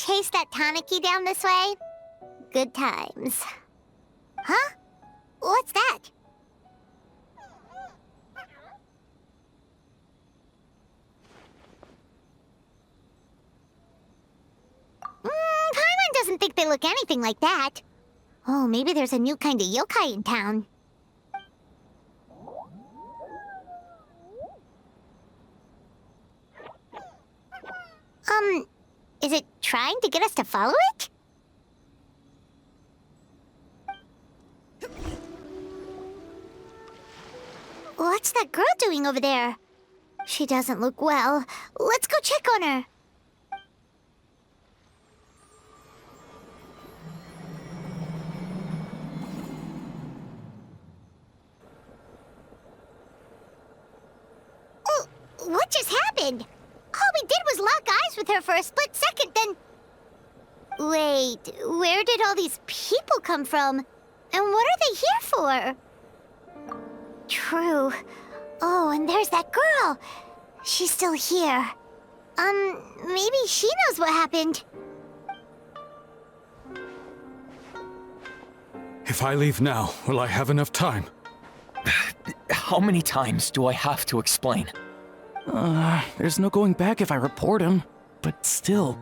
chase that Tanuki down this way? Good times. Huh? What's that? Paimon doesn't think they look anything like that. Oh, maybe there's a new kind of yokai in town. Is it trying to get us to follow it? What's that girl doing over there? She doesn't look well. Let's go check on her. Oh, what just happened? All we did was lock eyes with her for a split second, then... Wait, where did all these people come from? And what are they here for? True. Oh, and there's that girl. She's still here. Maybe she knows what happened. If I leave now, will I have enough time? How many times do I have to explain? There's no going back if I report him. But still...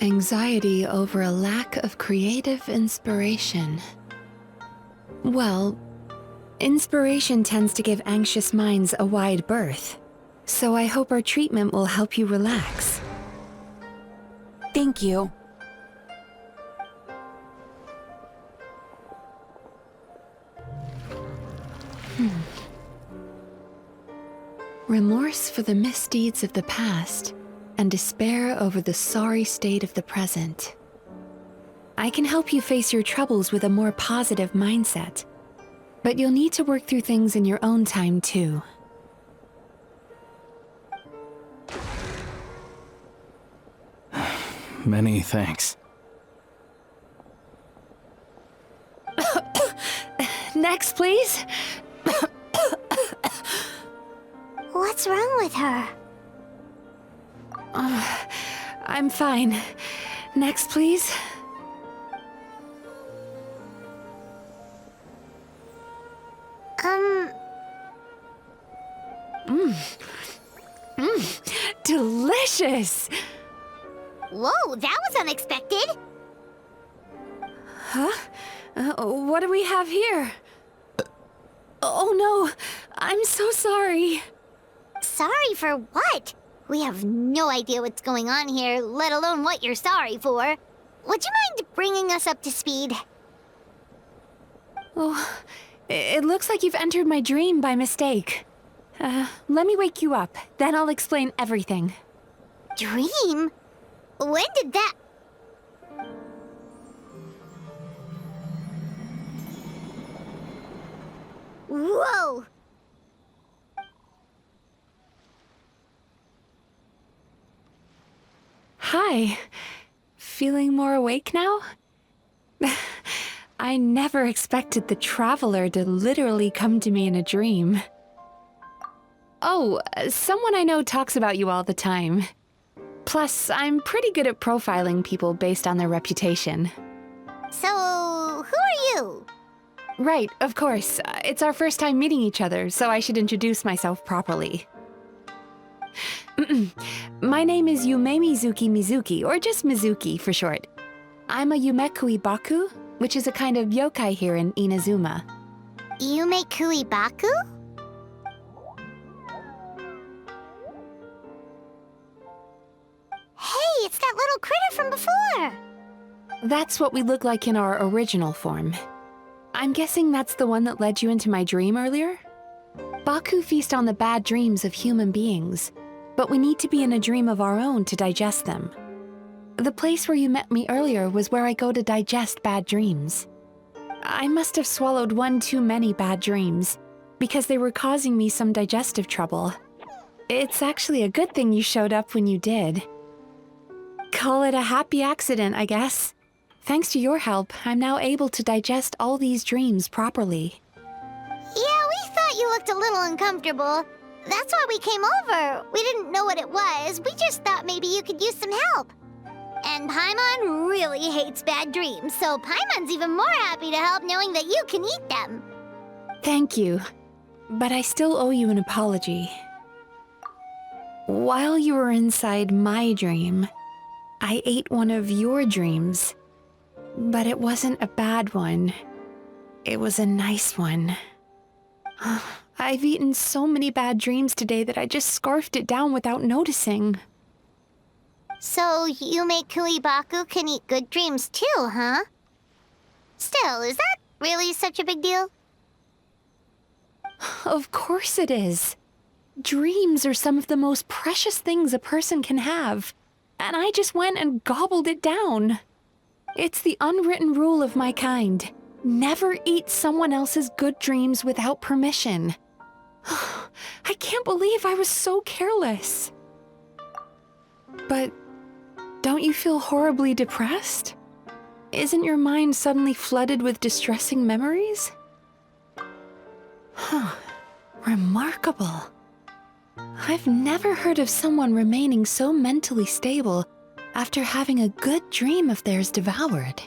Anxiety over a lack of creative inspiration. Well, inspiration tends to give anxious minds a wide berth. So I hope our treatment will help you relax. Thank you. Remorse for the misdeeds of the past, and despair over the sorry state of the present. I can help you face your troubles with a more positive mindset, but you'll need to work through things in your own time too. Many thanks. Next, please. What's wrong with her? I'm fine. Next, please. Delicious! Whoa, that was unexpected. Huh? What do we have here? Oh no, I'm so sorry. Sorry for what? We have no idea what's going on here, let alone what you're sorry for. Would you mind bringing us up to speed? Oh, it looks like you've entered my dream by mistake. Let me wake you up, then I'll explain everything. Dream? When did that... Whoa! Hi. Feeling more awake now? I never expected the Traveler to literally come to me in a dream. Oh, someone I know talks about you all the time. Plus, I'm pretty good at profiling people based on their reputation. So, who are you? Right, of course. It's our first time meeting each other, so I should introduce myself properly. My name is Yume Mizuki, or just Mizuki for short. I'm a Yumekui Baku, which is a kind of yokai here in Inazuma. Yumekui Baku? Hey, it's that little critter from before! That's what we look like in our original form. I'm guessing that's the one that led you into my dream earlier? Baku feast on the bad dreams of human beings, but we need to be in a dream of our own to digest them. The place where you met me earlier was where I go to digest bad dreams. I must have swallowed one too many bad dreams, because they were causing me some digestive trouble. It's actually a good thing you showed up when you did. Call it a happy accident, I guess. Thanks to your help, I'm now able to digest all these dreams properly. Yeah, we thought you looked a little uncomfortable. That's why we came over. We didn't know what it was. We just thought maybe you could use some help. And Paimon really hates bad dreams, so Paimon's even more happy to help knowing that you can eat them. Thank you, but I still owe you an apology. While you were inside my dream, I ate one of your dreams. But it wasn't a bad one. It was a nice one. I've eaten so many bad dreams today that I just scarfed it down without noticing. So Yume Kuibaku can eat good dreams too, huh? Still, is that really such a big deal? Of course it is. Dreams are some of the most precious things a person can have. And I just went and gobbled it down. It's the unwritten rule of my kind. Never eat someone else's good dreams without permission. I can't believe I was so careless. But don't you feel horribly depressed? Isn't your mind suddenly flooded with distressing memories? Remarkable. I've never heard of someone remaining so mentally stable after having a good dream of theirs devoured.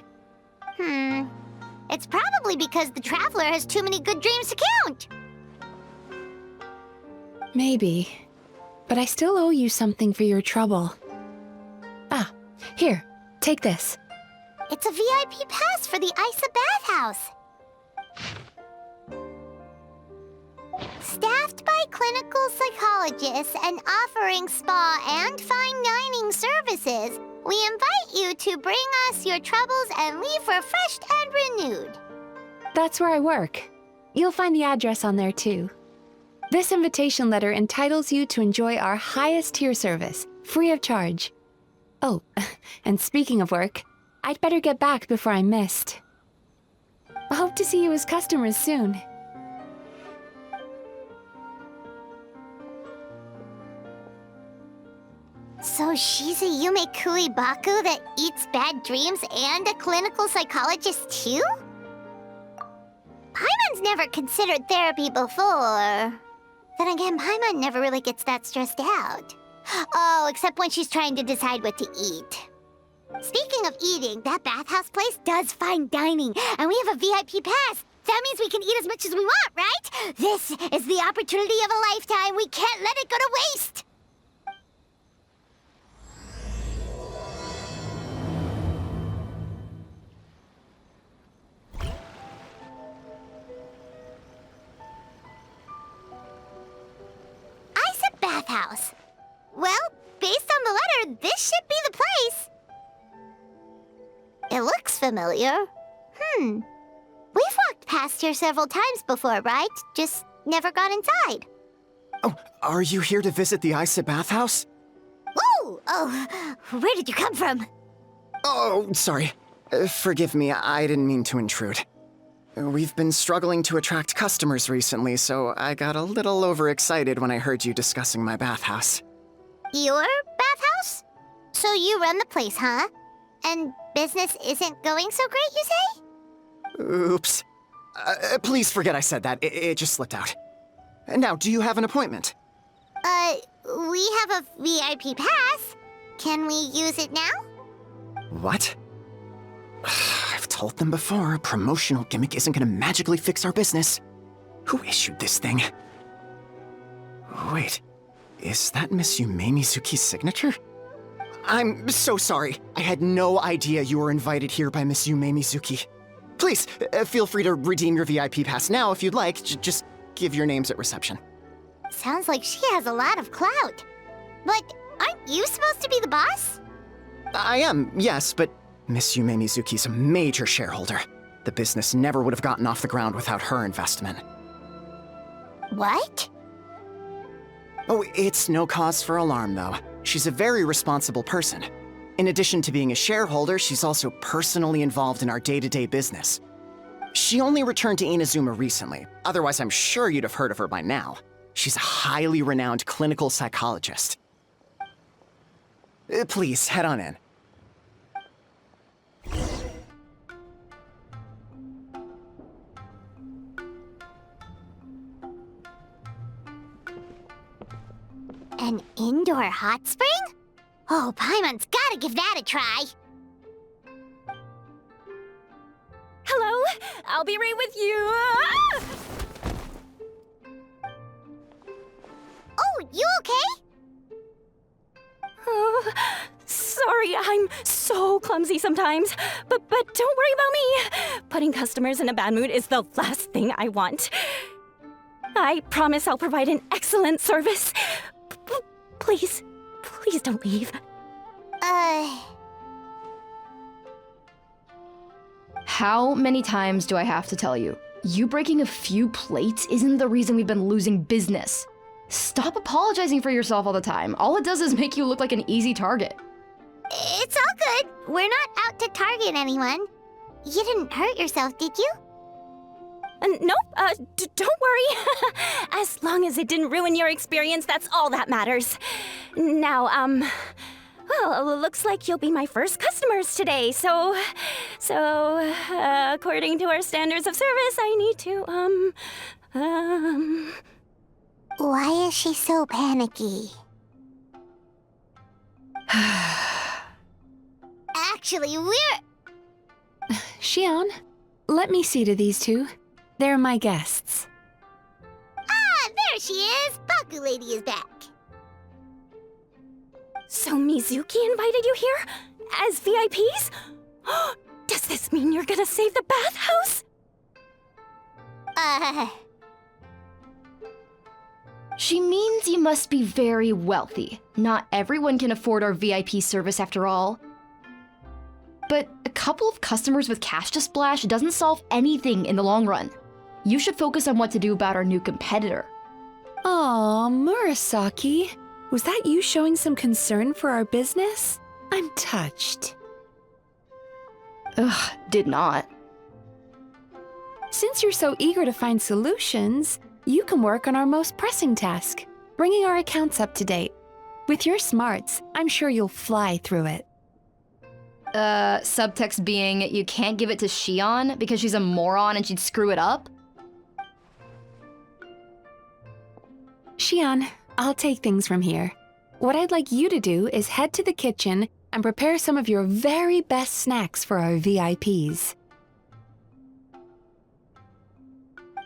It's probably because the traveler has too many good dreams to count. Maybe. But I still owe you something for your trouble. Ah, here, take this. It's a VIP pass for the Isa bathhouse. Staffed by clinical psychologists and offering spa and fine dining services, we invite you to bring us your troubles and leave refreshed and renewed. That's where I work. You'll find the address on there too. This invitation letter entitles you to enjoy our highest tier service, free of charge. Oh, and speaking of work, I'd better get back before I'm missed. I hope to see you as customers soon. So she's a Yume Kuibaku that eats bad dreams and a clinical psychologist too? Paimon's never considered therapy before. Then again, Paimon never really gets that stressed out. Oh, except when she's trying to decide what to eat. Speaking of eating, that bathhouse place does fine dining, and we have a VIP pass. That means we can eat as much as we want, right? This is the opportunity of a lifetime. We can't let it go to waste. Bathhouse. Well, based on the letter, this should be the place. It looks familiar. We've walked past here several times before, right? Just never got inside. Oh, are you here to visit the Isa bathhouse? Whoa! Oh, where did you come from? Oh, sorry. Forgive me, I didn't mean to intrude. We've been struggling to attract customers recently, so I got a little overexcited when I heard you discussing my bathhouse. Your bathhouse? So you run the place, huh? And business isn't going so great, you say? Oops. Please forget I said that. It just slipped out. Now, do you have an appointment? We have a VIP pass. Can we use it now? What? I've told them before, a promotional gimmick isn't gonna magically fix our business. Who issued this thing? Wait, is that Miss Yume Mizuki's signature? I'm so sorry. I had no idea you were invited here by Miss Yume Mizuki. Please, feel free to redeem your VIP pass now if you'd like. Just give your names at reception. Sounds like she has a lot of clout. But aren't you supposed to be the boss? I am, yes, but Miss Yume Mizuki's a major shareholder. The business never would have gotten off the ground without her investment. What? Oh, it's no cause for alarm, though. She's a very responsible person. In addition to being a shareholder, she's also personally involved in our day-to-day business. She only returned to Inazuma recently. Otherwise, I'm sure you'd have heard of her by now. She's a highly renowned clinical psychologist. Please, head on in. An indoor hot spring? Oh, Paimon's gotta give that a try. Hello? I'll be right with you. Ah! Oh, you okay? Oh, sorry, I'm so clumsy sometimes. But don't worry about me. Putting customers in a bad mood is the last thing I want. I promise I'll provide an excellent service. Please don't leave. How many times do I have to tell you? You breaking a few plates isn't the reason we've been losing business. Stop apologizing for yourself all the time. All it does is make you look like an easy target. It's all good. We're not out to target anyone. You didn't hurt yourself, did you? Nope, don't worry. As long as it didn't ruin your experience, that's all that matters. Now, well, looks like you'll be my first customers today, so, according to our standards of service, I need to, Why is she so panicky? Actually, we're... Xion, let me see to these two. They're my guests. Ah, there she is! Baku Lady is back. So Midzuki invited you here? As VIPs? Does this mean you're gonna save the bathhouse? She means you must be very wealthy. Not everyone can afford our VIP service after all. But a couple of customers with cash to splash doesn't solve anything in the long run. You should focus on what to do about our new competitor. Aw, Murasaki. Was that you showing some concern for our business? I'm touched. Ugh, did not. Since you're so eager to find solutions, you can work on our most pressing task, bringing our accounts up to date. With your smarts, I'm sure you'll fly through it. Subtext being, you can't give it to Xion because she's a moron and she'd screw it up? Xion, I'll take things from here. What I'd like you to do is head to the kitchen and prepare some of your very best snacks for our VIPs.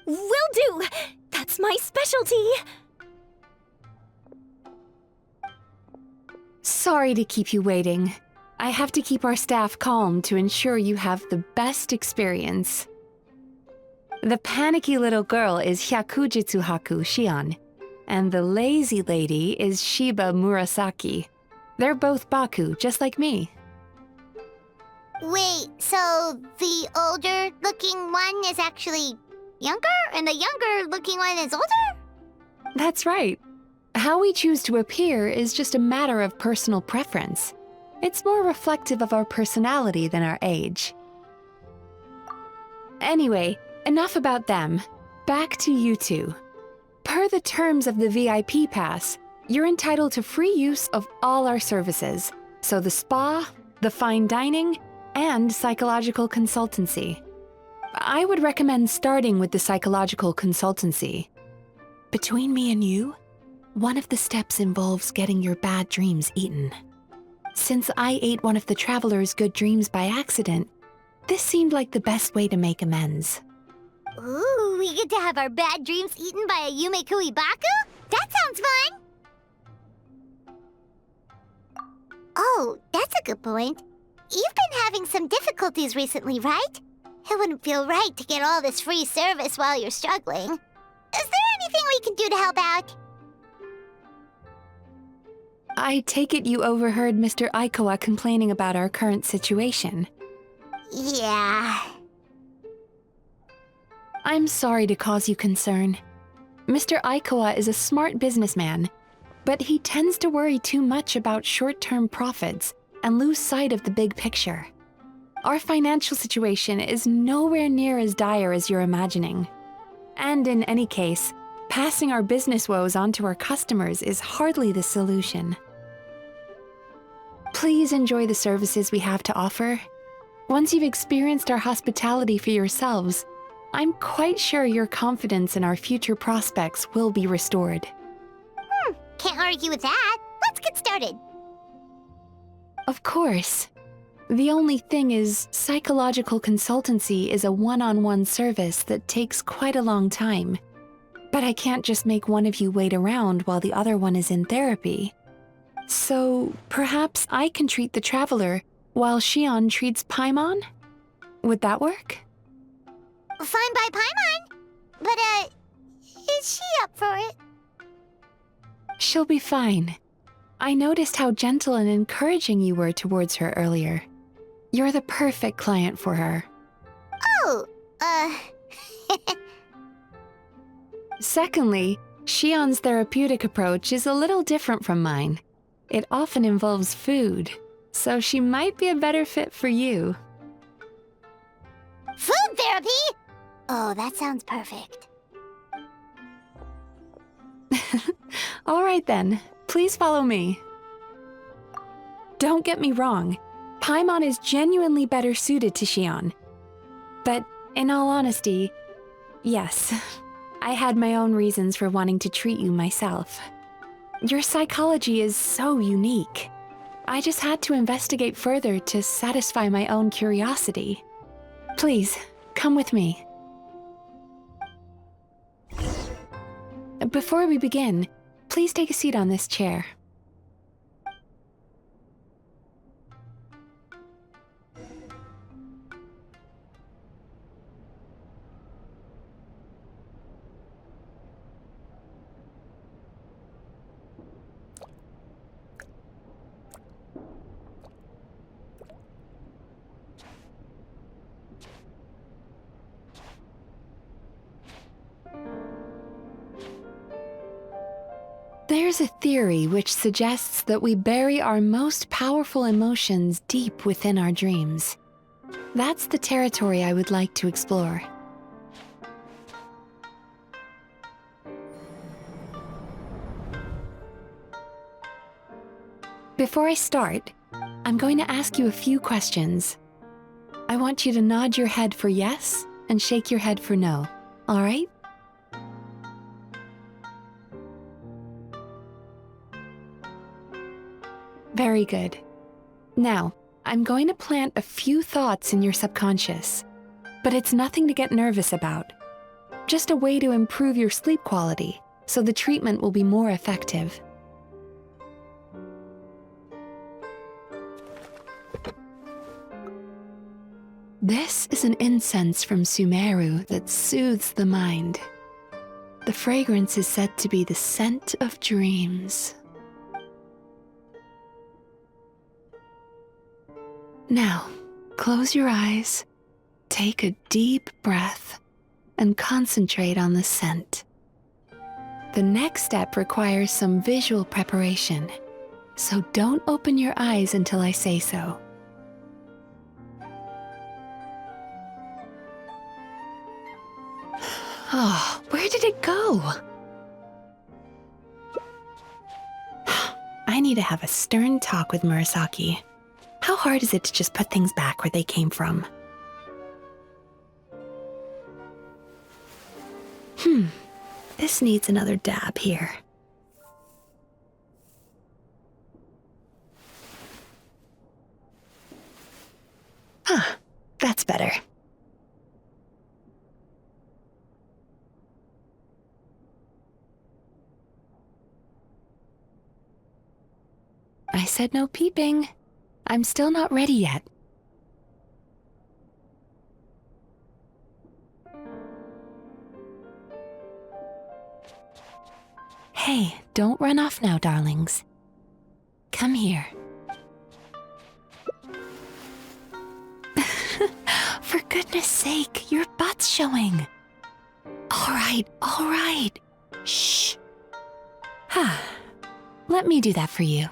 Will do! That's my specialty! Sorry to keep you waiting. I have to keep our staff calm to ensure you have the best experience. The panicky little girl is Hyakujitsu Haku Xion, and the lazy lady is Shiba Murasaki. They're both Baku, just like me. Wait, so the older-looking one is actually younger, and the younger-looking one is older? That's right. How we choose to appear is just a matter of personal preference. It's more reflective of our personality than our age. Anyway, enough about them. Back to you two. Per the terms of the VIP pass, you're entitled to free use of all our services, so the spa, the fine dining, and psychological consultancy. I would recommend starting with the psychological consultancy. Between me and you, one of the steps involves getting your bad dreams eaten. Since I ate one of the traveler's good dreams by accident, this seemed like the best way to make amends. Ooh, we get to have our bad dreams eaten by a Yume Kui Baku? That sounds fun! Oh, that's a good point. You've been having some difficulties recently, right? It wouldn't feel right to get all this free service while you're struggling. Is there anything we can do to help out? I take it you overheard Mr. Aikawa complaining about our current situation. Yeah. I'm sorry to cause you concern. Mr. Aikawa is a smart businessman, but he tends to worry too much about short-term profits and lose sight of the big picture. Our financial situation is nowhere near as dire as you're imagining. And in any case, passing our business woes on to our customers is hardly the solution. Please enjoy the services we have to offer. Once you've experienced our hospitality for yourselves, I'm quite sure your confidence in our future prospects will be restored. can't argue with that. Let's get started. Of course. The only thing is, psychological consultancy is a one-on-one service that takes quite a long time. But I can't just make one of you wait around while the other one is in therapy. So perhaps I can treat the traveler while Xion treats Paimon? Would that work? Fine by Paimon. But, is she up for it? She'll be fine. I noticed how gentle and encouraging you were towards her earlier. You're the perfect client for her. Oh, Secondly, Xion's therapeutic approach is a little different from mine. It often involves food, so she might be a better fit for you. food therapy? Oh, that sounds perfect. All right then, please follow me. Don't get me wrong, Paimon is genuinely better suited to Xion. But in all honesty, yes, I had my own reasons for wanting to treat you myself. Your psychology is so unique. I just had to investigate further to satisfy my own curiosity. Please, come with me. Before we begin, please take a seat on this chair. There's a theory which suggests that we bury our most powerful emotions deep within our dreams. That's the territory I would like to explore. Before I start, I'm going to ask you a few questions. I want you to nod your head for yes and shake your head for no, all right? Very good. Now, I'm going to plant a few thoughts in your subconscious, but it's nothing to get nervous about. Just a way to improve your sleep quality, so the treatment will be more effective. This is an incense from Sumeru that soothes the mind. The fragrance is said to be the scent of dreams. Now, close your eyes, take a deep breath, and concentrate on the scent. The next step requires some visual preparation, so don't open your eyes until I say so. Oh, where did it go? I need to have a stern talk with Murasaki. How hard is it to just put things back where they came from? This needs another dab here. That's better. I said no peeping. I'm still not ready yet. Hey, don't run off now, darlings. Come here. For goodness sake, your butt's showing. All right. Shh. Let me do that for you.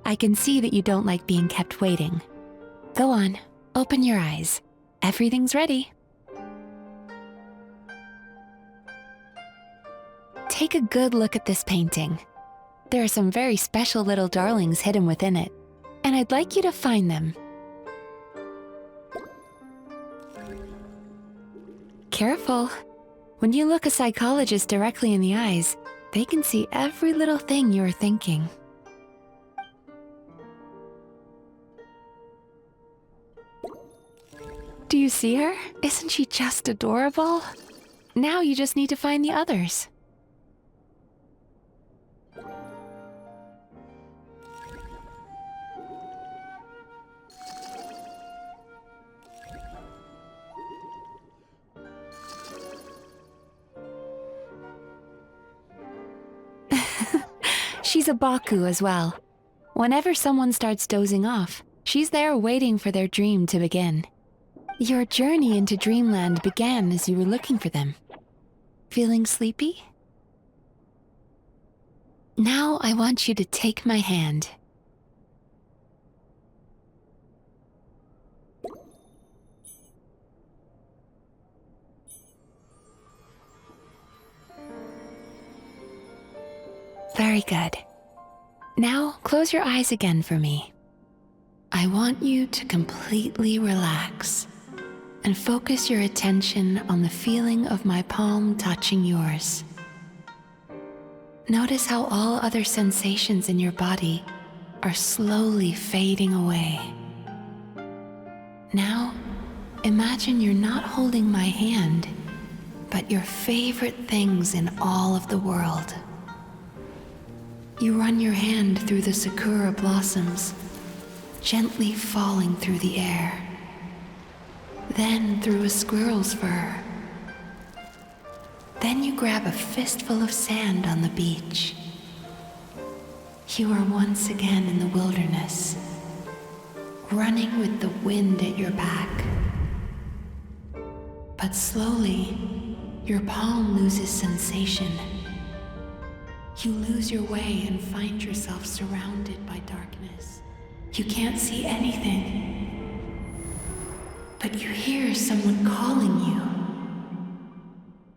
I can see that you don't like being kept waiting. Go on, open your eyes. Everything's ready. Take a good look at this painting. There are some very special little darlings hidden within it. and I'd like you to find them. Careful. When you look a psychologist directly in the eyes, they can see every little thing you're thinking. Do you see her? Isn't she just adorable? Now you just need to find the others. She's a Baku as well. Whenever someone starts dozing off, she's there waiting for their dream to begin. Your journey into Dreamland began as you were looking for them. Feeling sleepy? Now I want you to take my hand. Very good. Now close your eyes again for me. I want you to completely relax and focus your attention on the feeling of my palm touching yours. Notice how all other sensations in your body are slowly fading away. Now, imagine you're not holding my hand, but your favorite things in all of the world. You run your hand through the sakura blossoms, gently falling through the air. Then through a squirrel's fur. Then you grab a fistful of sand on the beach. You are once again in the wilderness, running with the wind at your back. But slowly, your palm loses sensation. You lose your way and find yourself surrounded by darkness. You can't see anything, but you hear someone calling you.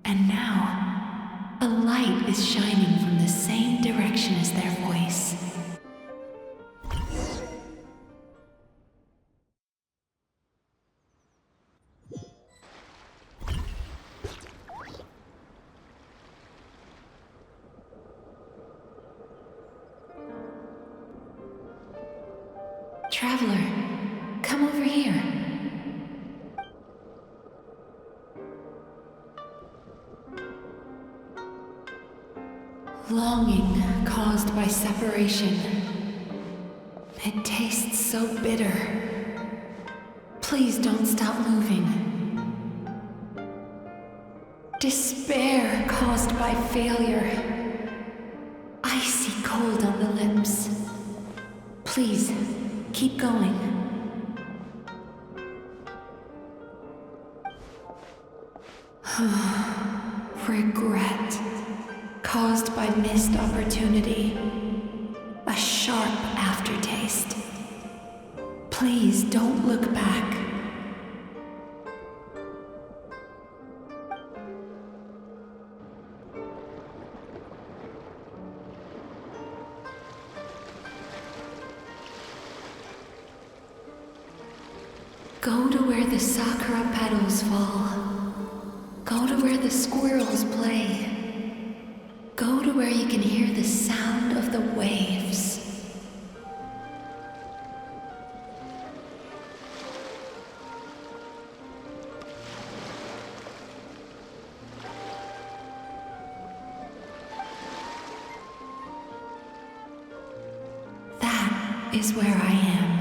And now, a light is shining from the same direction as their voice. Traveler, come over here. Longing caused by separation. It tastes so bitter. Please don't stop moving. Despair caused by failure. Icy cold on the lips. Please, keep going. Regret caused by missed opportunity. A sharp aftertaste. Please don't look back. Go to where the sakura petals fall. Go to where the squirrels play. Go to where you can hear the sound of the waves. That is where I am.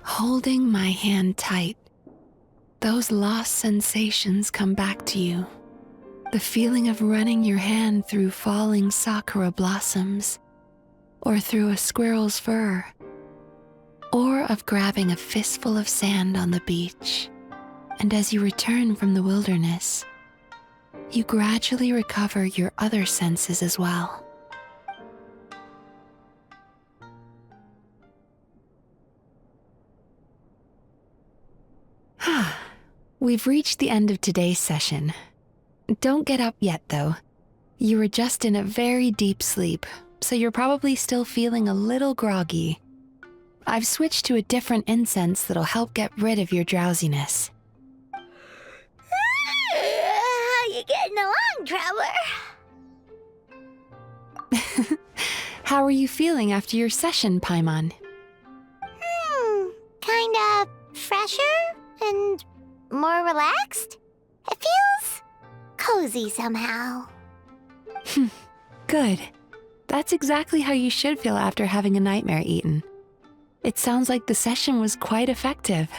Holding my hand tight, those lost sensations come back to you. The feeling of running your hand through falling sakura blossoms, or through a squirrel's fur, or of grabbing a fistful of sand on the beach. And as you return from the wilderness, you gradually recover your other senses as well. We've reached the end of today's session. Don't get up yet, though. You were just in a very deep sleep, so you're probably still feeling a little groggy. I've switched to a different incense that'll help get rid of your drowsiness. How you getting along, Traveler? How are you feeling after your session, Paimon? Kinda fresher and more relaxed? It feels cozy somehow. Good. That's exactly how you should feel after having a nightmare eaten. It sounds like the session was quite effective.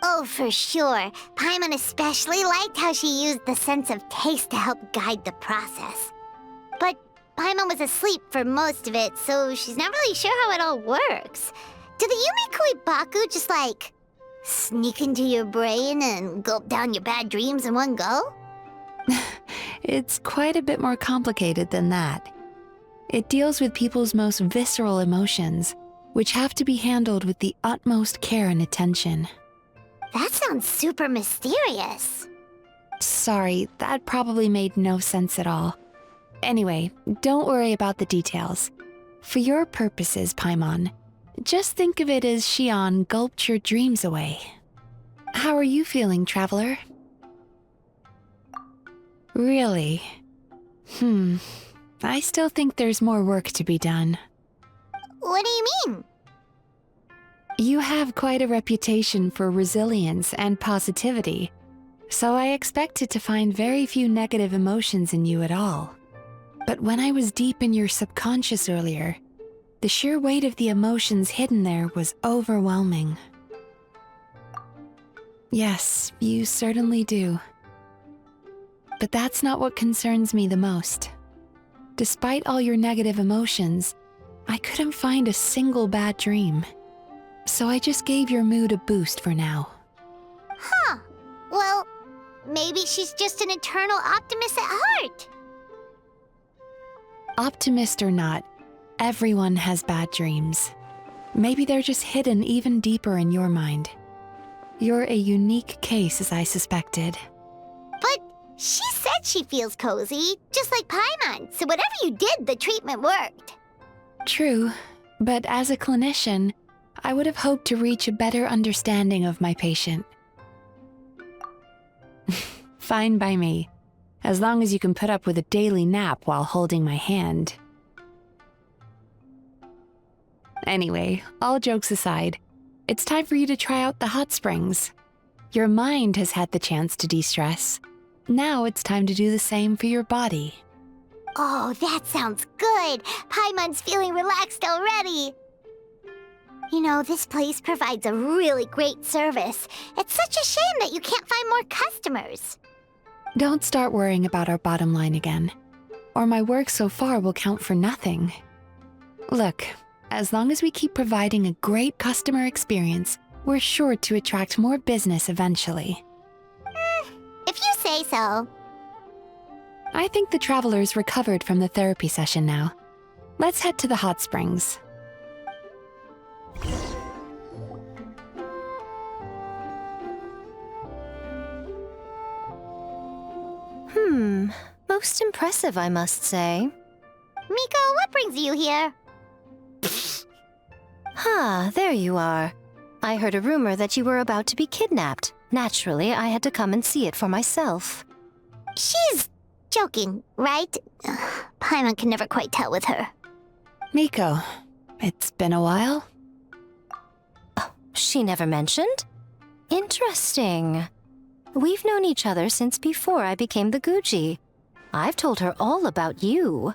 Oh, for sure. Paimon especially liked how she used the sense of taste to help guide the process. But Paimon was asleep for most of it, so she's not really sure how it all works. Do the Yumikui Baku just like sneak into your brain and gulp down your bad dreams in one go? It's quite a bit more complicated than that. It deals with people's most visceral emotions, which have to be handled with the utmost care and attention. That sounds super mysterious. Sorry, that probably made no sense at all. Anyway, don't worry about the details. For your purposes, Paimon, just think of it as Xion gulped your dreams away. How are you feeling, Traveler? Really? I still think there's more work to be done. What do you mean? You have quite a reputation for resilience and positivity, so I expected to find very few negative emotions in you at all. But when I was deep in your subconscious earlier, the sheer weight of the emotions hidden there was overwhelming. Yes, you certainly do. But that's not what concerns me the most. Despite all your negative emotions, I couldn't find a single bad dream. So I just gave your mood a boost for now. Huh. Well, maybe she's just an eternal optimist at heart. Optimist or not, everyone has bad dreams. Maybe they're just hidden even deeper in your mind. You're a unique case, as I suspected. But she said she feels cozy, just like Paimon, so whatever you did, the treatment worked. True, but as a clinician, I would have hoped to reach a better understanding of my patient. Fine by me, as long as you can put up with a daily nap while holding my hand. Anyway, all jokes aside, it's time for you to try out the hot springs. Your mind has had the chance to de-stress. Now it's time to do the same for your body. Oh, that sounds good. Paimon's feeling relaxed already. You know, this place provides a really great service. It's such a shame that you can't find more customers. Don't start worrying about our bottom line again, or my work so far will count for nothing. Look, as long as we keep providing a great customer experience, we're sure to attract more business eventually. If you say so. I think the traveler's recovered from the therapy session now. Let's head to the hot springs. Most impressive, I must say. Miko, what brings you here? There you are. I heard a rumor that you were about to be kidnapped. Naturally, I had to come and see it for myself. She's joking, right? Paimon can never quite tell with her. Miko, it's been a while. She never mentioned? Interesting. We've known each other since before I became the Guji. I've told her all about you.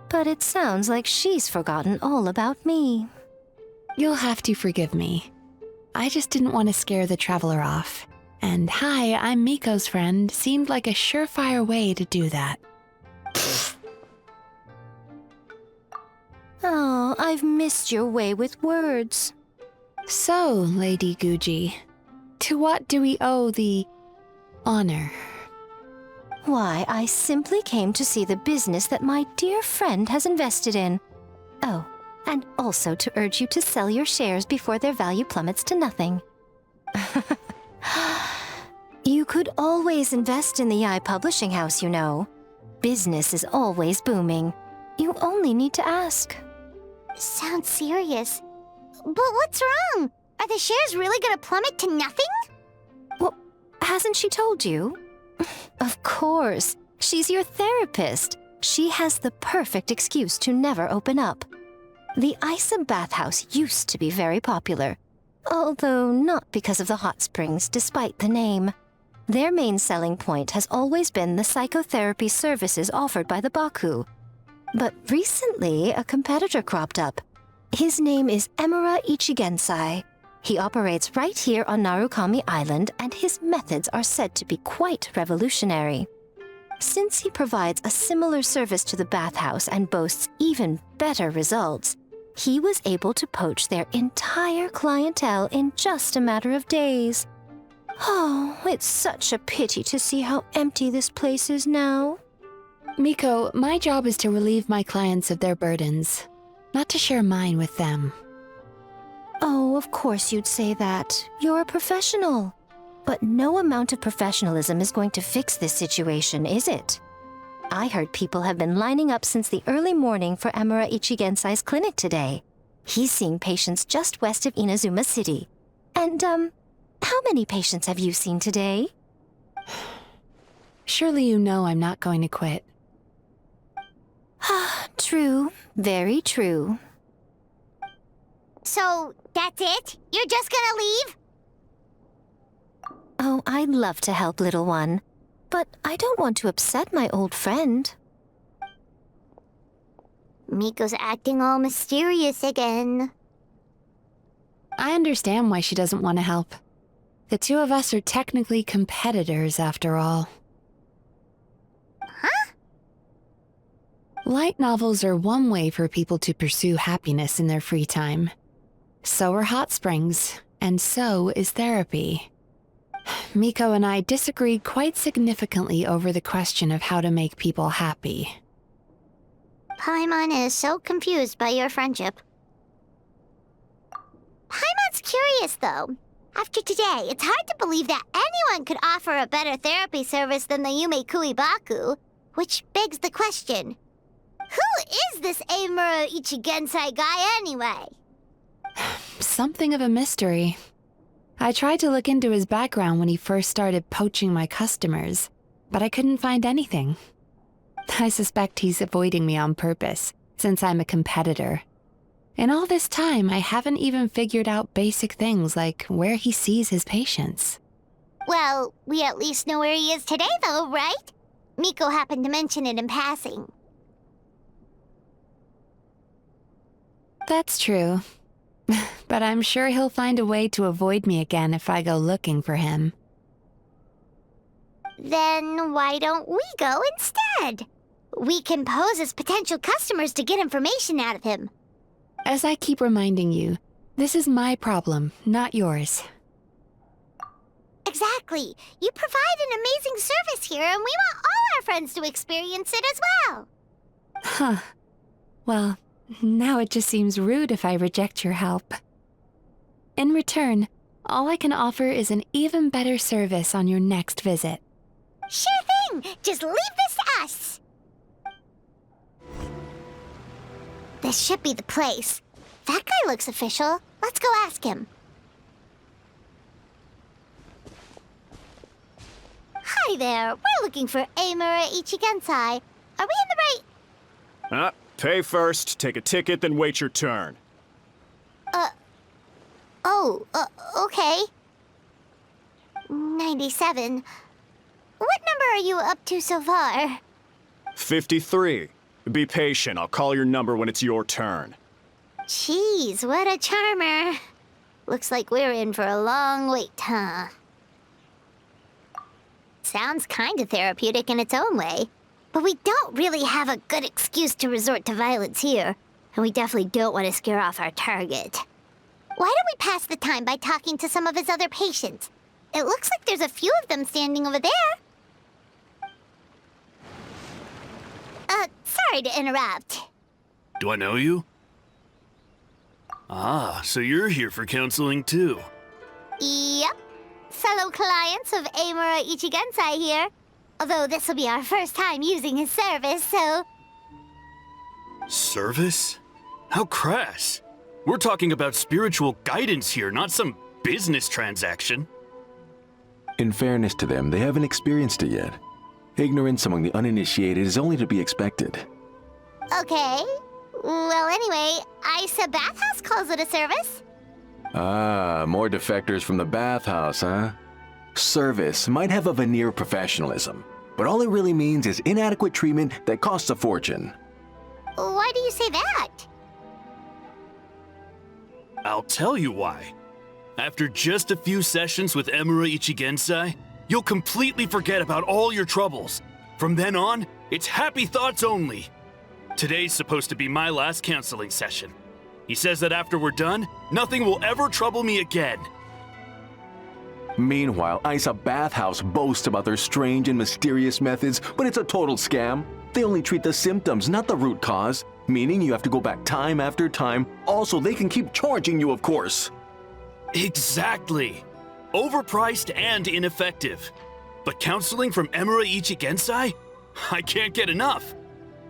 But it sounds like she's forgotten all about me. You'll have to forgive me. I just didn't want to scare the traveler off. And hi, I'm Miko's friend seemed like a surefire way to do that. Oh, I've missed your way with words. So, Lady Guji, to what do we owe the honor? Why, I simply came to see the business that my dear friend has invested in. Oh, and also to urge you to sell your shares before their value plummets to nothing. You could always invest in the publishing house, you know. Business is always booming. You only need to ask. Sounds serious. But what's wrong? Are the shares really gonna plummet to nothing? Well, hasn't she told you? Of course. She's your therapist. She has the perfect excuse to never open up. The Isa bathhouse used to be very popular, although not because of the hot springs, despite the name. Their main selling point has always been the psychotherapy services offered by the Baku. But recently, a competitor cropped up. His name is Emura Ichigensai. He operates right here on Narukami Island, and his methods are said to be quite revolutionary. Since he provides a similar service to the bathhouse and boasts even better results, he was able to poach their entire clientele in just a matter of days. Oh, it's such a pity to see how empty this place is now. Miko, my job is to relieve my clients of their burdens, not to share mine with them. Oh, of course you'd say that. You're a professional. But no amount of professionalism is going to fix this situation, is it? I heard people have been lining up since the early morning for Emura Ichigensai's clinic today. He's seeing patients just west of Inazuma City. And, how many patients have you seen today? Surely you know I'm not going to quit. True. Very true. So, that's it? You're just gonna leave? Oh, I'd love to help, little one. But I don't want to upset my old friend. Miko's acting all mysterious again. I understand why she doesn't want to help. The two of us are technically competitors, after all. Huh? Light novels are one way for people to pursue happiness in their free time. So are hot springs, and so is therapy. Miko and I disagreed quite significantly over the question of how to make people happy. Paimon is so confused by your friendship. Paimon's curious, though. After today, it's hard to believe that anyone could offer a better therapy service than the Yume Baku, which begs the question, who is this Emura Ichigensai guy anyway? Something of a mystery. I tried to look into his background when he first started poaching my customers, but I couldn't find anything. I suspect he's avoiding me on purpose, since I'm a competitor. In all this time, I haven't even figured out basic things like where he sees his patients. Well, we at least know where he is today, though, right? Miko happened to mention it in passing. That's true. But I'm sure he'll find a way to avoid me again if I go looking for him. Then why don't we go instead? We can pose as potential customers to get information out of him. As I keep reminding you, this is my problem, not yours. Exactly. You provide an amazing service here, and we want all our friends to experience it as well. Huh. Well, now it just seems rude if I reject your help. In return, all I can offer is an even better service on your next visit. Sure thing! Just leave this to us! This should be the place. That guy looks official. Let's go ask him. Hi there. We're looking for Emura Ichigensai. Are we in the right... Pay first, take a ticket, then wait your turn. Okay. 97. What number are you up to so far? 53. Be patient, I'll call your number when it's your turn. Jeez, what a charmer. Looks like we're in for a long wait, huh? Sounds kinda therapeutic in its own way. But we don't really have a good excuse to resort to violence here. And we definitely don't want to scare off our target. Why don't we pass the time by talking to some of his other patients? It looks like there's a few of them standing over there. Sorry to interrupt. Do I know you? Ah, so you're here for counseling too. Yep. fellow clients of Amura Ichigensai here. Although this will be our first time using his service, so... Service? How crass. We're talking about spiritual guidance here, not some business transaction. In fairness to them, they haven't experienced it yet. Ignorance among the uninitiated is only to be expected. Okay. Well, anyway, Isa Bathhouse calls it a service. Ah, more defectors from the bathhouse, huh? Service might have a veneer of professionalism, but all it really means is inadequate treatment that costs a fortune. Why do you say that? I'll tell you why. After just a few sessions with Amura Ichigensai, you'll completely forget about all your troubles. From then on, it's happy thoughts only. Today's supposed to be my last counseling session. He says that after we're done, nothing will ever trouble me again. Meanwhile, Isa Bathhouse boasts about their strange and mysterious methods, but it's a total scam. They only treat the symptoms, not the root cause, meaning you have to go back time after time. Also, they can keep charging you, of course. Exactly. Overpriced and ineffective. But counseling from Amura Ichigensai? I can't get enough.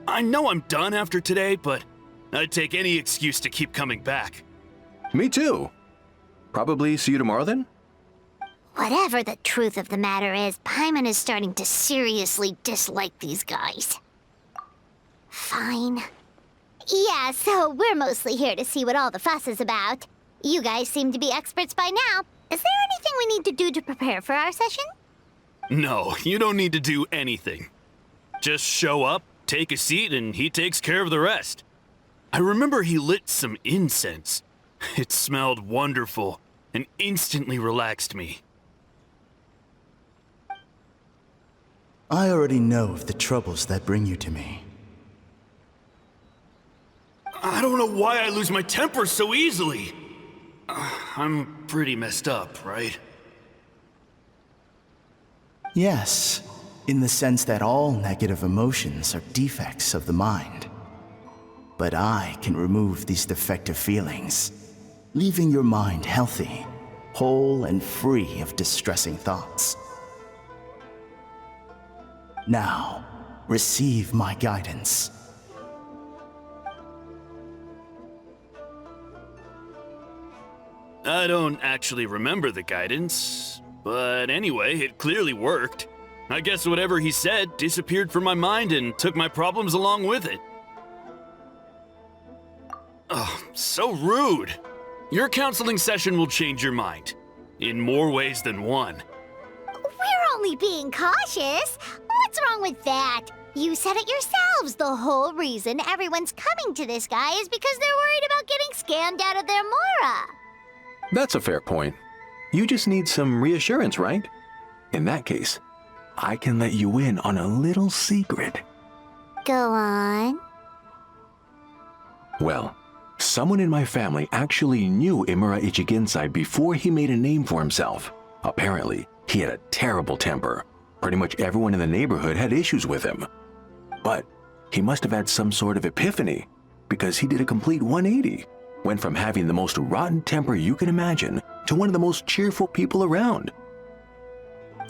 I know I'm done after today, but I'd take any excuse to keep coming back. Me too. Probably see you tomorrow then? Whatever the truth of the matter is, Paimon is starting to seriously dislike these guys. Fine. Yeah, so we're mostly here to see what all the fuss is about. You guys seem to be experts by now. Is there anything we need to do to prepare for our session? No, you don't need to do anything. Just show up, take a seat, and he takes care of the rest. I remember he lit some incense. It smelled wonderful and instantly relaxed me. I already know of the troubles that bring you to me. I don't know why I lose my temper so easily. I'm pretty messed up, right? Yes, in the sense that all negative emotions are defects of the mind. But I can remove these defective feelings, leaving your mind healthy, whole and free of distressing thoughts. Now, receive my guidance. I don't actually remember the guidance, but anyway, it clearly worked. I guess whatever he said disappeared from my mind and took my problems along with it. Oh, so rude. Your counseling session will change your mind. In more ways than one. We're only being cautious. What's wrong with that? You said it yourselves. The whole reason everyone's coming to this guy is because they're worried about getting scammed out of their Mora. That's a fair point. You just need some reassurance, right? In that case, I can let you in on a little secret. Go on. Well, someone in my family actually knew Amura Ichigensai before he made a name for himself. Apparently, he had a terrible temper. Pretty much everyone in the neighborhood had issues with him. But he must have had some sort of epiphany, because he did a complete 180. Went from having the most rotten temper you can imagine to one of the most cheerful people around.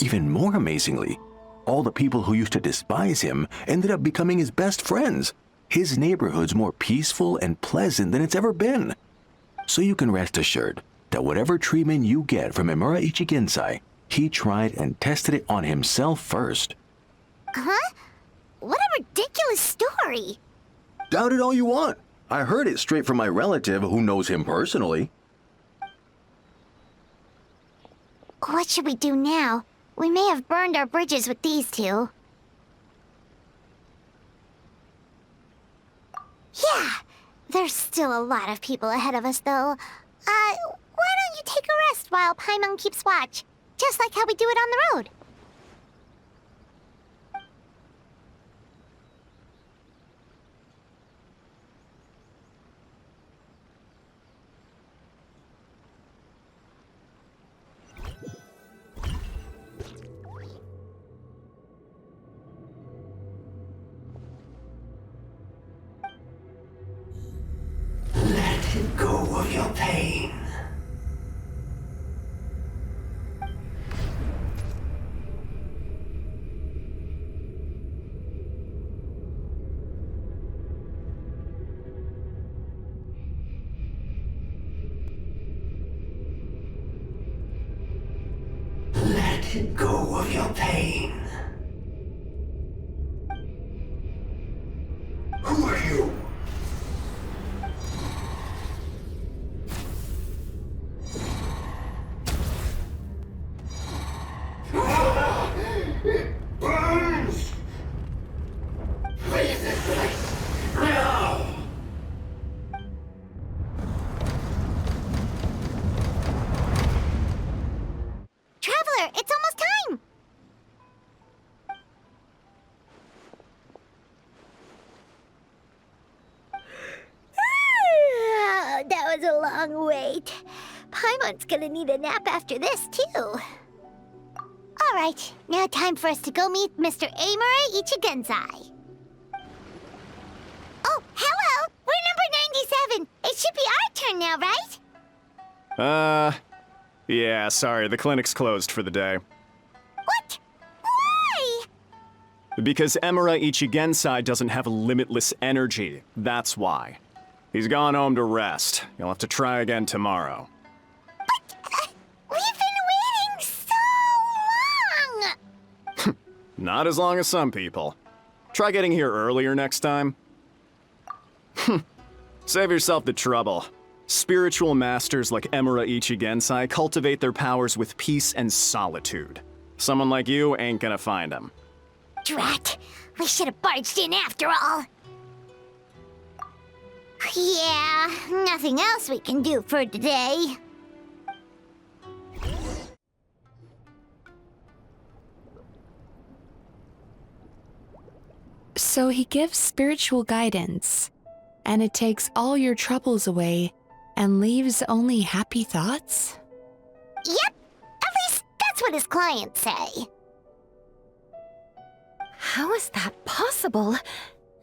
Even more amazingly, all the people who used to despise him ended up becoming his best friends. His neighborhood's more peaceful and pleasant than it's ever been. So you can rest assured that whatever treatment you get from Amura Ichigensai, he tried and tested it on himself first. Huh? What a ridiculous story. Doubt it all you want. I heard it straight from my relative who knows him personally. What should we do now? We may have burned our bridges with these two. Yeah, there's still a lot of people ahead of us, though. Why don't you take a rest while Paimon keeps watch? Just like how we do it on the road. Let go of your pain. Let go of your pain. Who are you? It burns! Leave this place now! Traveler, it's almost time! That was a long wait. Paimon's gonna need a nap after this, too. Alright, now time for us to go meet Mr. Amura Ichigensai. Oh, hello! We're number 97! It should be our turn now, right? Yeah, sorry, the clinic's closed for the day. What? Why? Because Emura Ichigensai doesn't have limitless energy, that's why. He's gone home to rest. You'll have to try again tomorrow. But, we've been waiting so long! Not as long as some people. Try getting here earlier next time. Save yourself the trouble. Spiritual masters like Emura Ichigensai cultivate their powers with peace and solitude. Someone like you ain't gonna find them. Drat! We should have barged in after all! Yeah, nothing else we can do for today. So he gives spiritual guidance, and it takes all your troubles away and leaves only happy thoughts? Yep, at least that's what his clients say. How is that possible?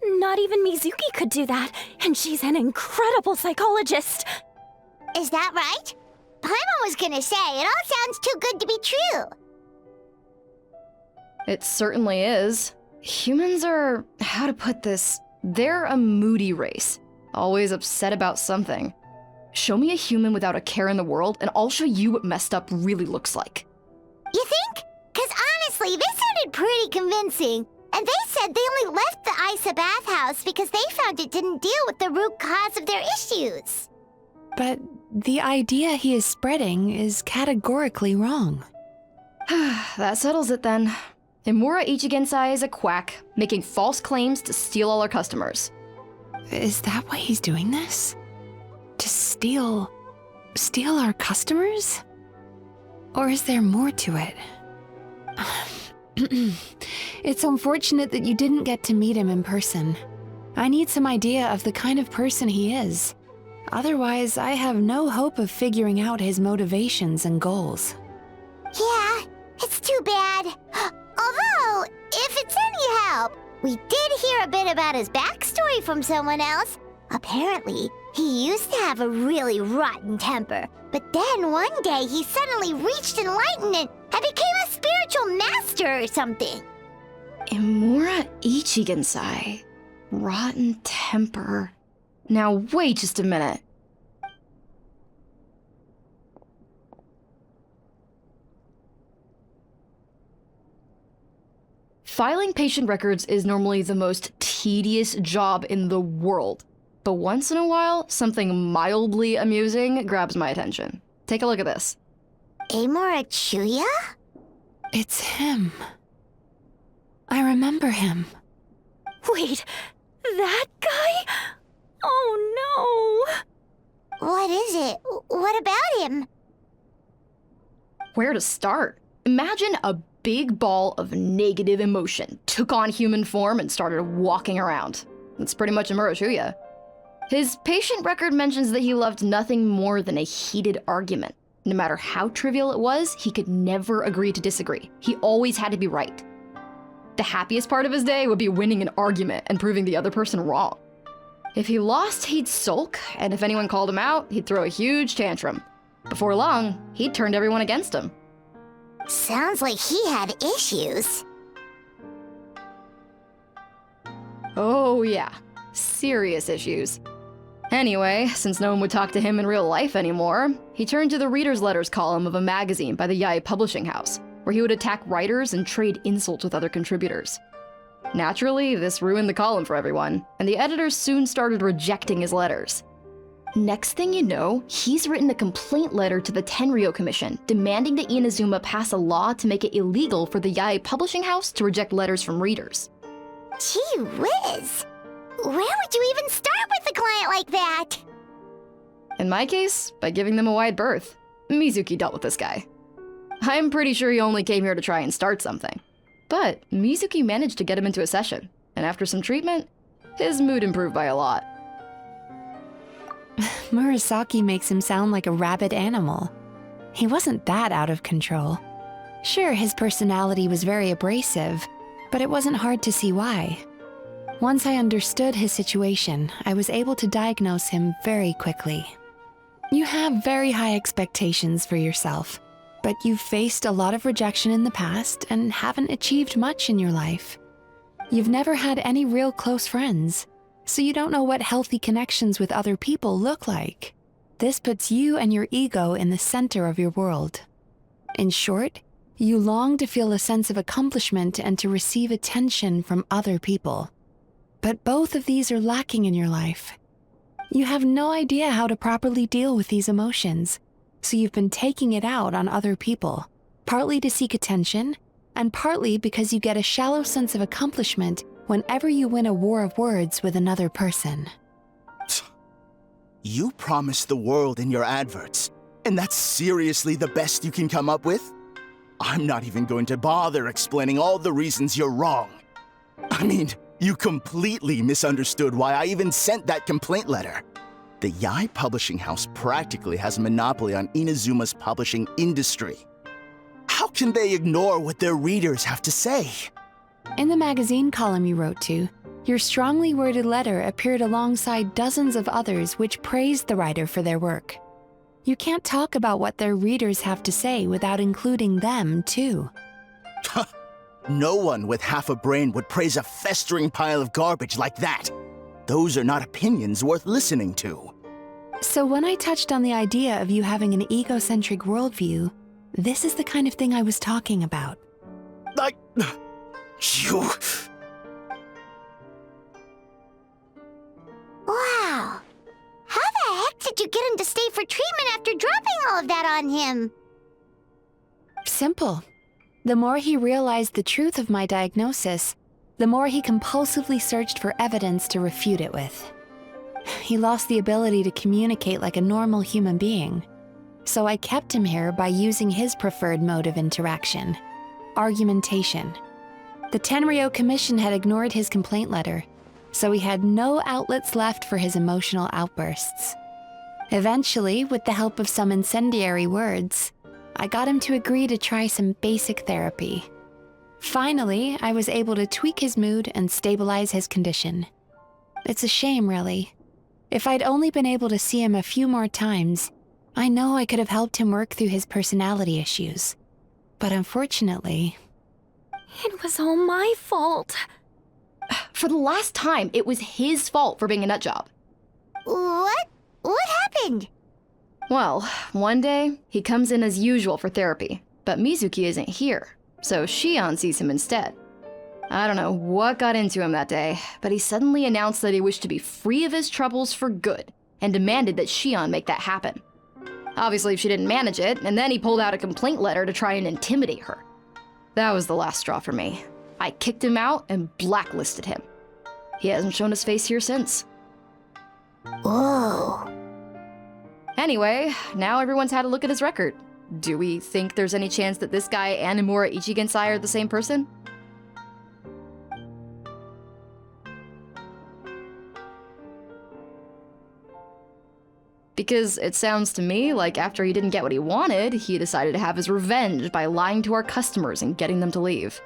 Not even Midzuki could do that, and she's an incredible psychologist. Is that right? Paimon was gonna say, it all sounds too good to be true. It certainly is. Humans are, how to put this, they're a moody race. Always upset about something. Show me a human without a care in the world, and I'll show you what messed up really looks like. You think? Because honestly, this sounded pretty convincing. And they said they only left the Isa bathhouse because they found it didn't deal with the root cause of their issues. But the idea he is spreading is categorically wrong. That settles it then. Emura Ichigensai is a quack, making false claims to steal all our customers. Is that why he's doing this? To steal our customers? Or is there more to it? It's unfortunate that you didn't get to meet him in person. I need some idea of the kind of person he is. Otherwise, I have no hope of figuring out his motivations and goals. Yeah, it's too bad. Although, if it's any help, we did hear a bit about his backstory from someone else. Apparently, he used to have a really rotten temper, but then one day he suddenly reached enlightenment and became a spiritual master or something. Emura Ichigensai. Rotten temper. Now wait just a minute. Filing patient records is normally the most tedious job in the world. But once in a while, something mildly amusing grabs my attention. Take a look at this. Amura Chuya? It's him. I remember him. Wait, that guy? Oh no! What is it? What about him? Where to start? Imagine a big ball of negative emotion took on human form and started walking around. That's pretty much Emura Chuya. His patient record mentions that he loved nothing more than a heated argument. No matter how trivial it was, he could never agree to disagree. He always had to be right. The happiest part of his day would be winning an argument and proving the other person wrong. If he lost, he'd sulk, and if anyone called him out, he'd throw a huge tantrum. Before long, he'd turned everyone against him. Sounds like he had issues. Oh yeah, serious issues. Anyway, since no one would talk to him in real life anymore, he turned to the reader's letters column of a magazine by the Yai publishing house. where he would attack writers and trade insults with other contributors. Naturally, this ruined the column for everyone, and the editors soon started rejecting his letters. Next thing you know, he's written a complaint letter to the Tenryou Commission, demanding that Inazuma pass a law to make it illegal for the Yae publishing house to reject letters from readers. Gee whiz! Where would you even start with a client like that? In my case, by giving them a wide berth. Mizuki dealt with this guy. I'm pretty sure he only came here to try and start something. But Mizuki managed to get him into a session, and after some treatment, his mood improved by a lot. Murasaki makes him sound like a rabid animal. He wasn't that out of control. Sure, his personality was very abrasive, but it wasn't hard to see why. Once I understood his situation, I was able to diagnose him very quickly. You have very high expectations for yourself, but you've faced a lot of rejection in the past and haven't achieved much in your life. You've never had any real close friends, so you don't know what healthy connections with other people look like. This puts you and your ego in the center of your world. In short, you long to feel a sense of accomplishment and to receive attention from other people. But both of these are lacking in your life. You have no idea how to properly deal with these emotions, so you've been taking it out on other people, partly to seek attention, and partly because you get a shallow sense of accomplishment whenever you win a war of words with another person. You promise the world in your adverts, and that's seriously the best you can come up with? I'm not even going to bother explaining all the reasons you're wrong. I mean, you completely misunderstood why I even sent that complaint letter. The Yae publishing house practically has a monopoly on Inazuma's publishing industry. How can they ignore what their readers have to say? In the magazine column you wrote to, your strongly worded letter appeared alongside dozens of others which praised the writer for their work. You can't talk about what their readers have to say without including them, too. No one with half a brain would praise a festering pile of garbage like that. Those are not opinions worth listening to. So when I touched on the idea of you having an egocentric worldview, this is the kind of thing I was talking about. You... Wow. How the heck did you get him to stay for treatment after dropping all of that on him? Simple. The more he realized the truth of my diagnosis, the more he compulsively searched for evidence to refute it with. He lost the ability to communicate like a normal human being, so I kept him here by using his preferred mode of interaction: argumentation. The Tenryou Commission had ignored his complaint letter, so he had no outlets left for his emotional outbursts. Eventually, with the help of some incendiary words, I got him to agree to try some basic therapy. Finally, I was able to tweak his mood and stabilize his condition. It's a shame, really. If I'd only been able to see him a few more times, I know I could have helped him work through his personality issues. But unfortunately... It was all my fault. For the last time, it was his fault for being a nutjob. What? What happened? Well, one day, he comes in as usual for therapy, but Mizuki isn't here, so Shion sees him instead. I don't know what got into him that day, but he suddenly announced that he wished to be free of his troubles for good, and demanded that Shion make that happen. Obviously, she didn't manage it, and then he pulled out a complaint letter to try and intimidate her. That was the last straw for me. I kicked him out and blacklisted him. He hasn't shown his face here since. Whoa. Anyway, now everyone's had a look at his record. Do we think there's any chance that this guy and Imura Ichigensai are the same person? Because it sounds to me like after he didn't get what he wanted, he decided to have his revenge by lying to our customers and getting them to leave.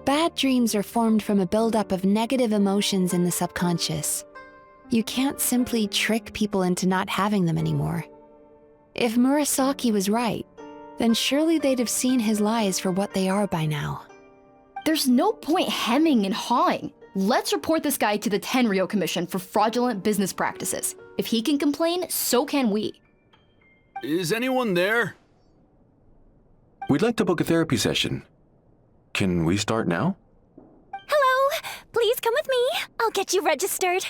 Bad dreams are formed from a buildup of negative emotions in the subconscious. You can't simply trick people into not having them anymore. If Murasaki was right, then surely they'd have seen his lies for what they are by now. There's no point hemming and hawing. Let's report this guy to the Tenryou Commission for fraudulent business practices. If he can complain, so can we. Is anyone there? We'd like to book a therapy session. Can we start now? Hello! Please come with me. I'll get you registered.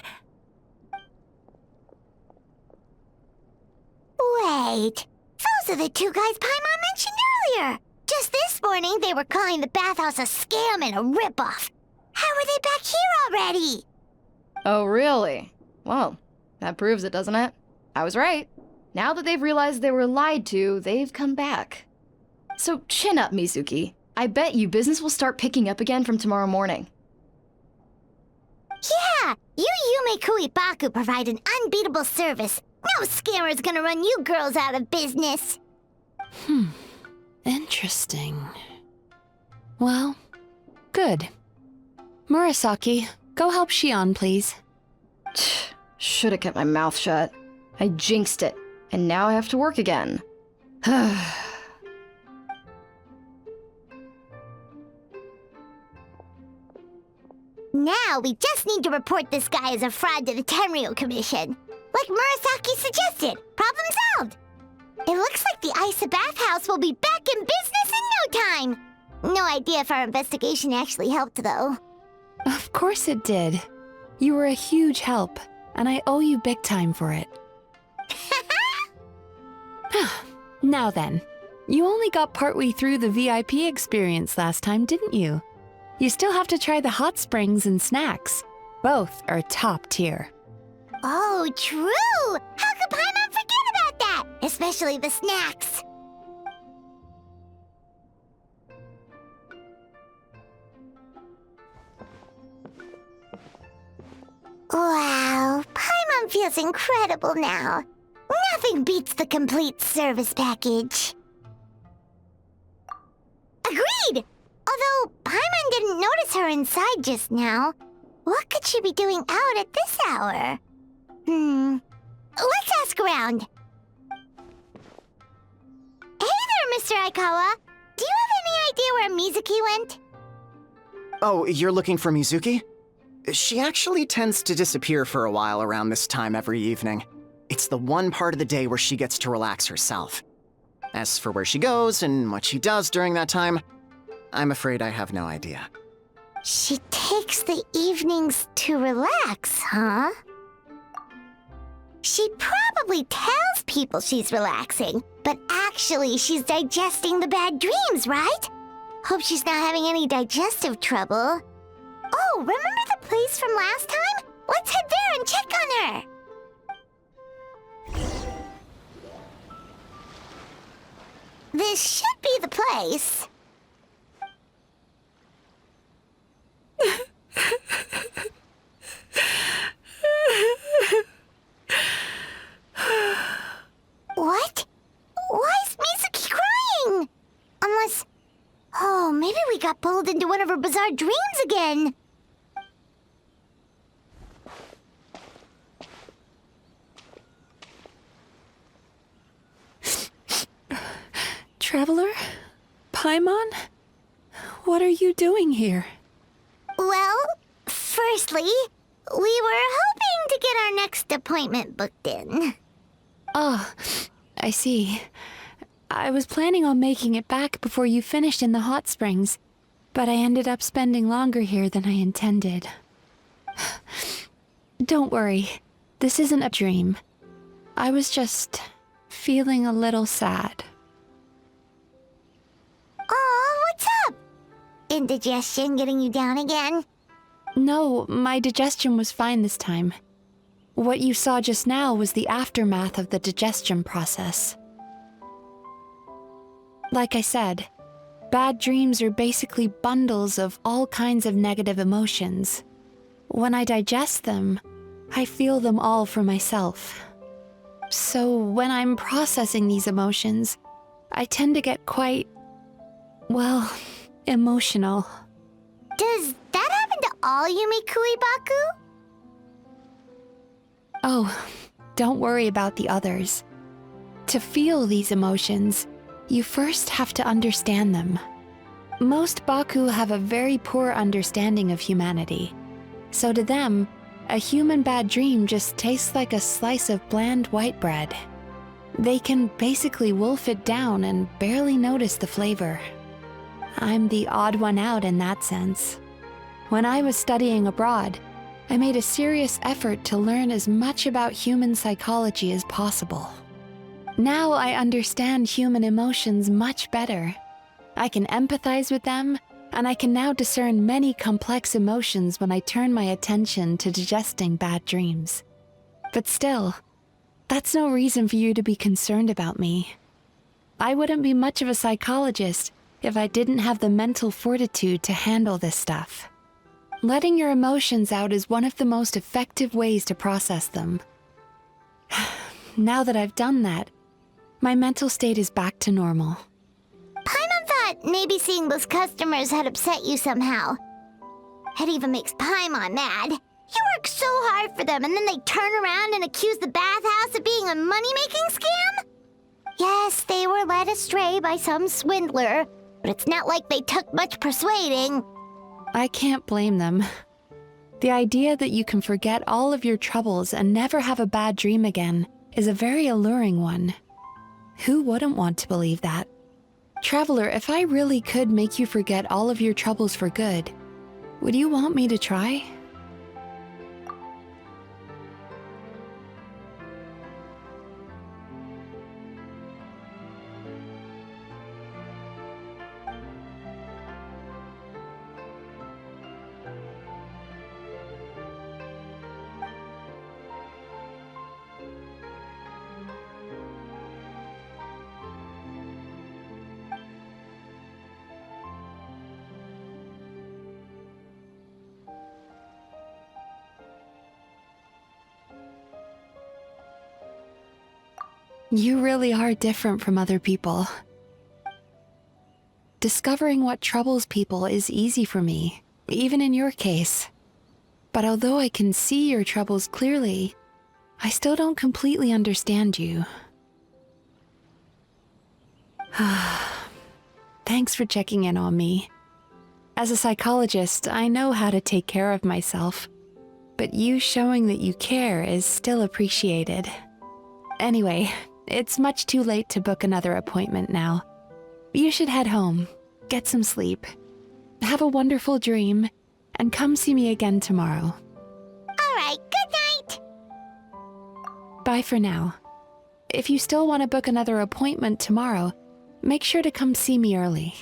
Wait. Those are the two guys Paimon mentioned earlier. Just this morning, they were calling the bathhouse a scam and a ripoff. How are they back here already? Oh, really? Well, that proves it, doesn't it? I was right. Now that they've realized they were lied to, they've come back. So chin up, Mizuki. I bet you business will start picking up again from tomorrow morning. Yeah! You Yume Kuibaku provide an unbeatable service. No scammer's gonna run you girls out of business. Interesting. Well, good. Murasaki, go help Shion, please. Should've kept my mouth shut. I jinxed it, and now I have to work again. Now we just need to report this guy as a fraud to the Tenryu Commission. Like Murasaki suggested. Problem solved. It looks like the Isa bathhouse will be back in business in no time. No idea if our investigation actually helped, though. Of course it did. You were a huge help, and I owe you big time for it. Now then, you only got partway through the VIP experience last time, didn't you? You still have to try the hot springs and snacks. Both are top tier. Oh, true! How could Paimon forget about that? Especially the snacks. Wow, Paimon feels incredible now. Nothing beats the complete service package. Agreed! Although Paimon didn't notice her inside just now. What could she be doing out at this hour? Let's ask around. Hey there, Mr. Aikawa. Do you have any idea where Mizuki went? Oh, you're looking for Mizuki? She actually tends to disappear for a while around this time every evening. It's the one part of the day where she gets to relax herself. As for where she goes and what she does during that time, I'm afraid I have no idea. She takes the evenings to relax, huh? She probably tells people she's relaxing, but actually she's digesting the bad dreams, right? Hope she's not having any digestive trouble. Oh, remember the place from last time? Let's head there and check on her. This should be the place. What? Why is Mizuki crying? Unless... Oh, maybe we got pulled into one of her bizarre dreams again. Traveler? Paimon? What are you doing here? Well, firstly, we were hoping to get our next appointment booked in. Oh, I see. I was planning on making it back before you finished in the hot springs, but I ended up spending longer here than I intended. Don't worry, this isn't a dream. I was just feeling a little sad. Oh, what's up? Indigestion getting you down again? No, my digestion was fine this time. What you saw just now was the aftermath of the digestion process. Like I said, bad dreams are basically bundles of all kinds of negative emotions. When I digest them, I feel them all for myself. So when I'm processing these emotions, I tend to get quite, well, emotional. Does that happen to all Yume Kuibaku? Oh, don't worry about the others. To feel these emotions, you first have to understand them. Most Baku have a very poor understanding of humanity. So to them, a human bad dream just tastes like a slice of bland white bread. They can basically wolf it down and barely notice the flavor. I'm the odd one out in that sense. When I was studying abroad, I made a serious effort to learn as much about human psychology as possible. Now I understand human emotions much better. I can empathize with them, and I can now discern many complex emotions when I turn my attention to digesting bad dreams. But still, that's no reason for you to be concerned about me. I wouldn't be much of a psychologist if I didn't have the mental fortitude to handle this stuff. Letting your emotions out is one of the most effective ways to process them. Now that I've done that, my mental state is back to normal. Paimon thought maybe seeing those customers had upset you somehow. It even makes Paimon mad. You work so hard for them, and then they turn around and accuse the bathhouse of being a money-making scam? Yes, they were led astray by some swindler, but it's not like they took much persuading. I can't blame them. The idea that you can forget all of your troubles and never have a bad dream again is a very alluring one. Who wouldn't want to believe that? Traveler, if I really could make you forget all of your troubles for good, would you want me to try? You really are different from other people. Discovering what troubles people is easy for me, even in your case. But although I can see your troubles clearly, I still don't completely understand you. Thanks for checking in on me. As a psychologist, I know how to take care of myself, but you showing that you care is still appreciated. Anyway, it's much too late to book another appointment now. You should head home, get some sleep, have a wonderful dream, and come see me again tomorrow. All right, good night! Bye for now. If you still want to book another appointment tomorrow, make sure to come see me early.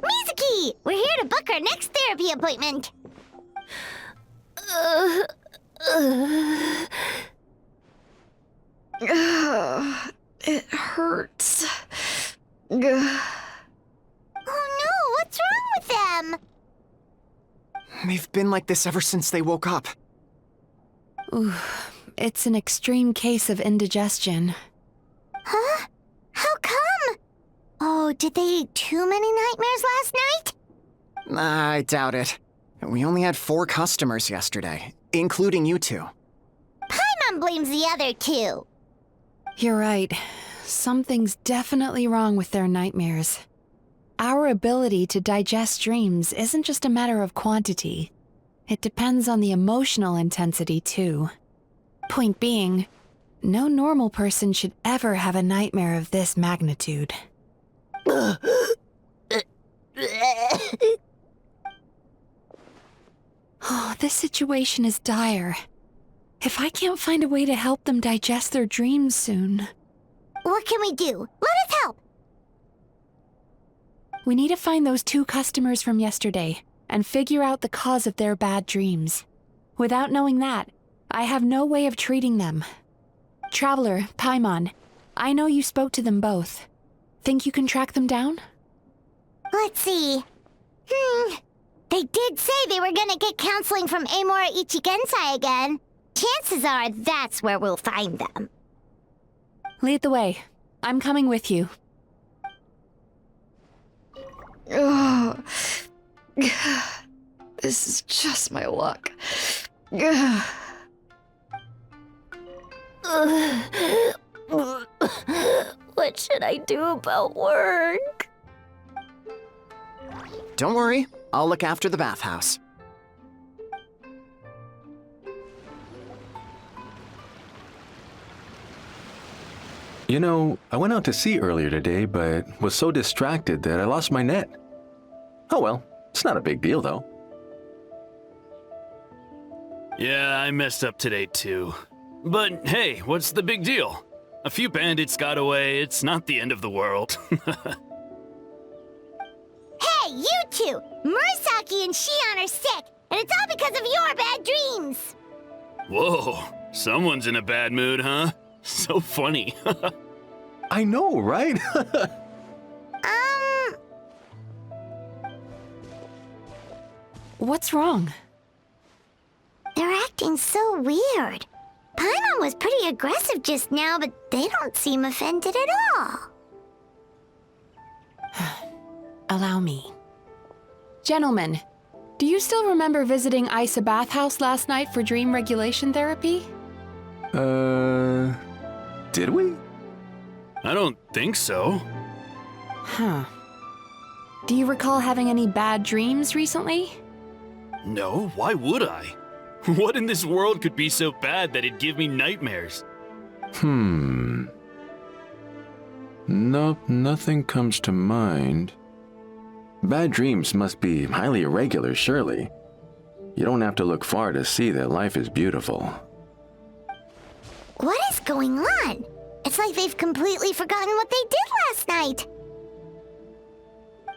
Midzuki! We're here to book our next therapy appointment. It hurts. Oh no, what's wrong with them? They've been like this ever since they woke up. Ooh, it's an extreme case of indigestion. Huh? How come? Oh, did they eat too many nightmares last night? I doubt it. We only had 4 customers yesterday, including you two. Paimon blames the other 2. You're right. Something's definitely wrong with their nightmares. Our ability to digest dreams isn't just a matter of quantity. It depends on the emotional intensity, too. Point being, no normal person should ever have a nightmare of this magnitude. Oh, this situation is dire. If I can't find a way to help them digest their dreams soon... What can we do? Let us help! We need to find those 2 customers from yesterday and figure out the cause of their bad dreams. Without knowing that, I have no way of treating them. Traveler, Paimon, I know you spoke to them both. Think you can track them down? Let's see. They did say they were gonna get counseling from Amora Ichigensai again. Chances are that's where we'll find them. Lead the way. I'm coming with you. Ugh. This is just my luck. What should I do about work? Don't worry, I'll look after the bathhouse. You know, I went out to sea earlier today, but was so distracted that I lost my net. Oh well, it's not a big deal though. Yeah, I messed up today too. But hey, what's the big deal? A few bandits got away, it's not the end of the world. Hey, you two! Murasaki and Shion are sick, and it's all because of your bad dreams! Whoa, someone's in a bad mood, huh? So funny. I know, right? What's wrong? They're acting so weird. Paimon was pretty aggressive just now, but they don't seem offended at all. Allow me. Gentlemen, do you still remember visiting Isa Bathhouse last night for dream regulation therapy? Did we? I don't think so. Huh. Do you recall having any bad dreams recently? No, why would I? What in this world could be so bad that it'd give me nightmares? Nope, nothing comes to mind. Bad dreams must be highly irregular, surely. You don't have to look far to see that life is beautiful. What is going on? It's like they've completely forgotten what they did last night.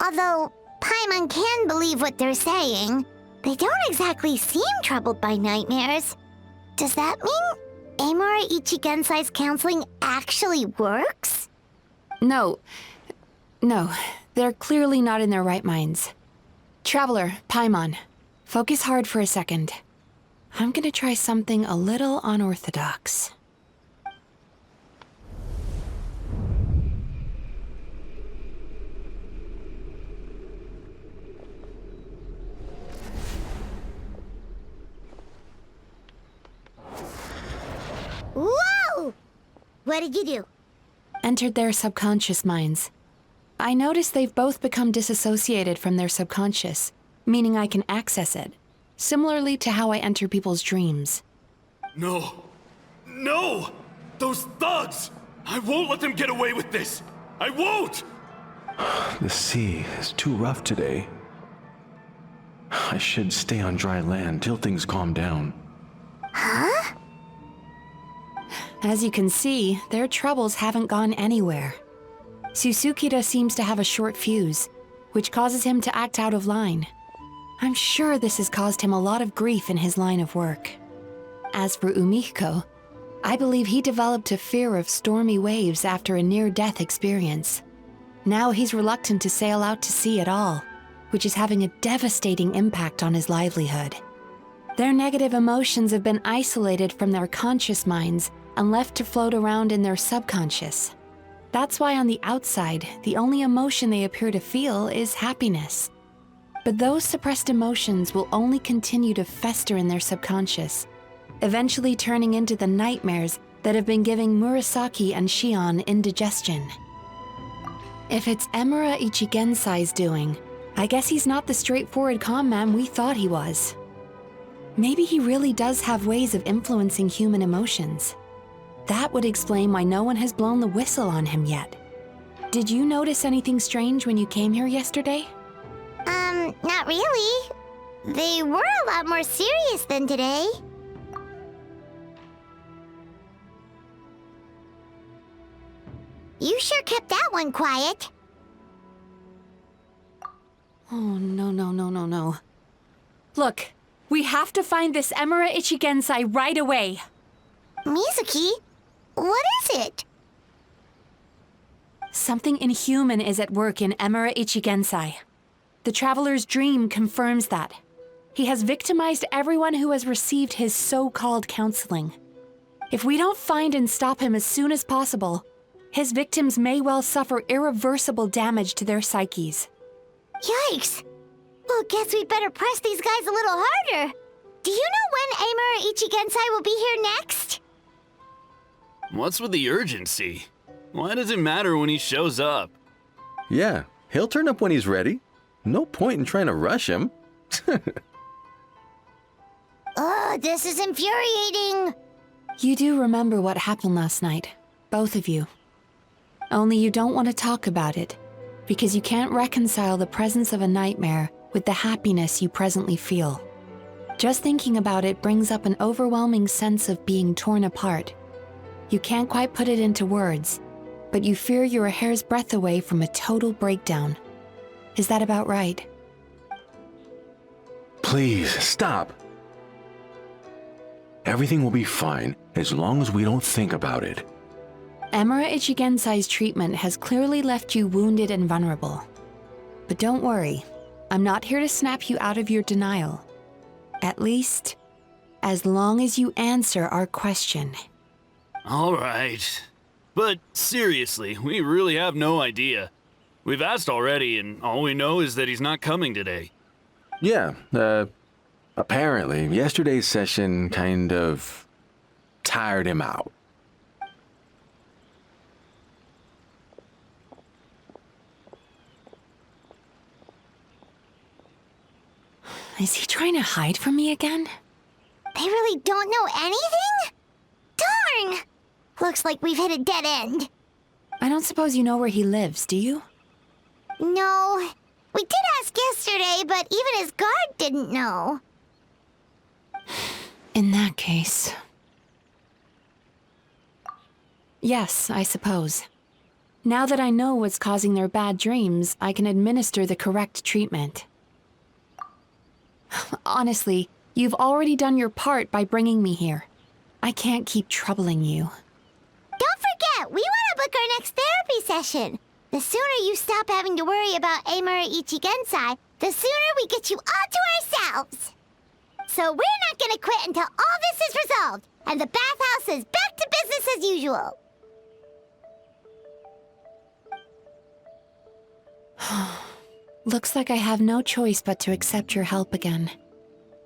Although Paimon can believe what they're saying, they don't exactly seem troubled by nightmares. Does that mean Amura Ichigensai's counseling actually works? No, they're clearly not in their right minds. Traveler, Paimon, focus hard for a second. I'm gonna try something a little unorthodox. Whoa! What did you do? Entered their subconscious minds. I noticed they've both become disassociated from their subconscious, meaning I can access it, similarly to how I enter people's dreams. No! No! Those thugs! I won't let them get away with this! I won't! The sea is too rough today. I should stay on dry land till things calm down. Huh? As you can see, their troubles haven't gone anywhere. Susukida seems to have a short fuse, which causes him to act out of line. I'm sure this has caused him a lot of grief in his line of work. As for Umiko, I believe he developed a fear of stormy waves after a near-death experience. Now he's reluctant to sail out to sea at all, which is having a devastating impact on his livelihood. Their negative emotions have been isolated from their conscious minds and left to float around in their subconscious. That's why on the outside, the only emotion they appear to feel is happiness. But those suppressed emotions will only continue to fester in their subconscious, eventually turning into the nightmares that have been giving Murasaki and Shion indigestion. If it's Emura Ichigensai's doing, I guess he's not the straightforward calm man we thought he was. Maybe he really does have ways of influencing human emotions. That would explain why no one has blown the whistle on him yet. Did you notice anything strange when you came here yesterday? Not really. They were a lot more serious than today. You sure kept that one quiet. Oh, no. Look, we have to find this Emura Ichigensai right away. Mizuki, what is it? Something inhuman is at work in Emura Ichigensai. The Traveler's dream confirms that. He has victimized everyone who has received his so-called counseling. If we don't find and stop him as soon as possible, his victims may well suffer irreversible damage to their psyches. Yikes! Well, guess we'd better press these guys a little harder. Do you know when Amura Ichigensai will be here next? What's with the urgency? Why does it matter when he shows up? Yeah, he'll turn up when he's ready. No point in trying to rush him. Oh, this is infuriating. You do remember what happened last night, both of you. Only you don't want to talk about it, because you can't reconcile the presence of a nightmare with the happiness you presently feel. Just thinking about it brings up an overwhelming sense of being torn apart. You can't quite put it into words, but you fear you're a hair's breadth away from a total breakdown. Is that about right? Please, stop. Everything will be fine as long as we don't think about it. Emura Ichigensai's treatment has clearly left you wounded and vulnerable. But don't worry, I'm not here to snap you out of your denial. At least, as long as you answer our question. All right. But seriously, we really have no idea. We've asked already, and all we know is that he's not coming today. Yeah, apparently, yesterday's session kind of tired him out. Is he trying to hide from me again? They really don't know anything? Darn! Looks like we've hit a dead end. I don't suppose you know where he lives, do you? No. We did ask yesterday, but even his guard didn't know. In that case... Yes, I suppose. Now that I know what's causing their bad dreams, I can administer the correct treatment. Honestly, you've already done your part by bringing me here. I can't keep troubling you. Don't forget, we want to book our next therapy session. The sooner you stop having to worry about Amura Ichigensai, the sooner we get you all to ourselves. So we're not gonna quit until all this is resolved, and the bathhouse is back to business as usual. Looks like I have no choice but to accept your help again.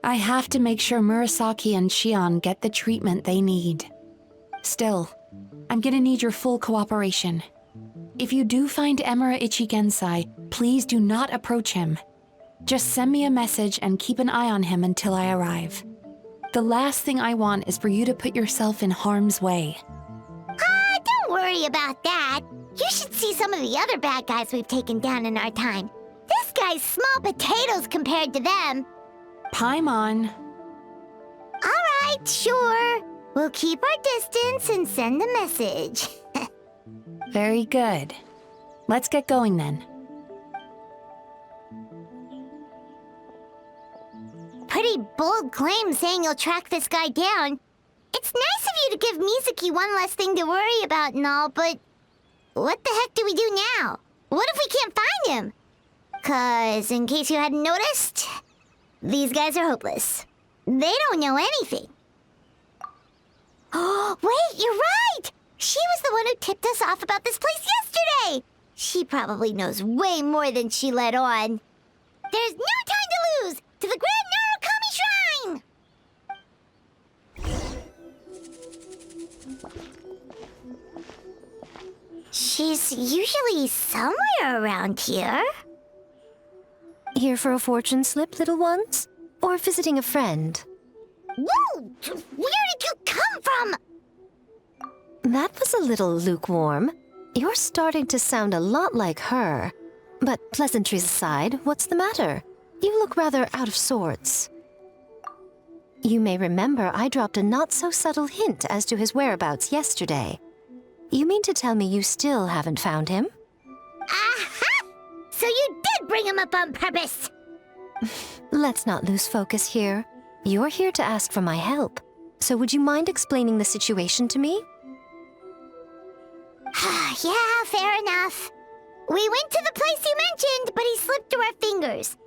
I have to make sure Murasaki and Shion get the treatment they need. Still, I'm gonna need your full cooperation. If you do find Emura Ichigensai, please do not approach him. Just send me a message and keep an eye on him until I arrive. The last thing I want is for you to put yourself in harm's way. Don't worry about that. You should see some of the other bad guys we've taken down in our time. This guy's small potatoes compared to them. Paimon. All right, sure. We'll keep our distance and send a message. Very good. Let's get going then. Pretty bold claim saying you'll track this guy down. It's nice of you to give Mizuki one less thing to worry about and all, but what the heck do we do now? What if we can't find him? 'Cause, in case you hadn't noticed, these guys are hopeless. They don't know anything. Oh, wait, you're right! She was the one who tipped us off about this place yesterday! She probably knows way more than she let on. There's no time to lose! To the Grand Narukami Shrine! She's usually somewhere around here. Here for a fortune slip, little ones? Or visiting a friend? Whoa! Where did you come from? That was a little lukewarm. You're starting to sound a lot like her. But pleasantries aside, what's the matter? You look rather out of sorts. You may remember I dropped a not-so-subtle hint as to his whereabouts yesterday. You mean to tell me you still haven't found him? Aha! So you did bring him up on purpose! Let's not lose focus here. You're here to ask for my help. So would you mind explaining the situation to me? Yeah, fair enough. We went to the place you mentioned, but he slipped through our fingers.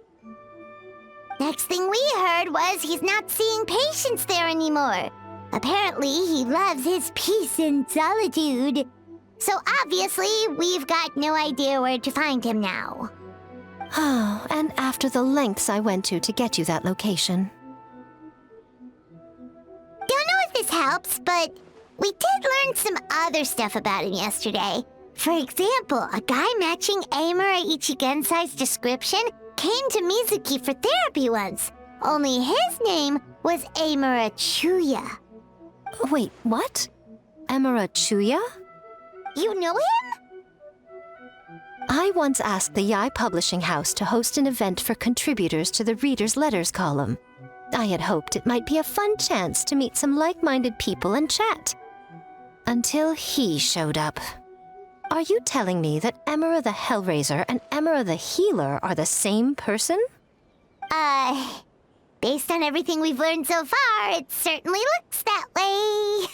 Next thing we heard was he's not seeing patients there anymore. Apparently, he loves his peace and solitude. So obviously, we've got no idea where to find him now. Oh, and after the lengths I went to get you that location. Don't know if this helps, but we did learn some other stuff about him yesterday. For example, a guy matching Amura Ichigensai's description came to Mizuki for therapy once. Only his name was Amura Chuya. Wait, what? Amura Chuya? You know him? I once asked the Yai Publishing House to host an event for contributors to the Reader's Letters column. I had hoped it might be a fun chance to meet some like-minded people and chat. Until he showed up. Are you telling me that Emera the Hellraiser and Emera the Healer are the same person? Based on everything we've learned so far, it certainly looks that way.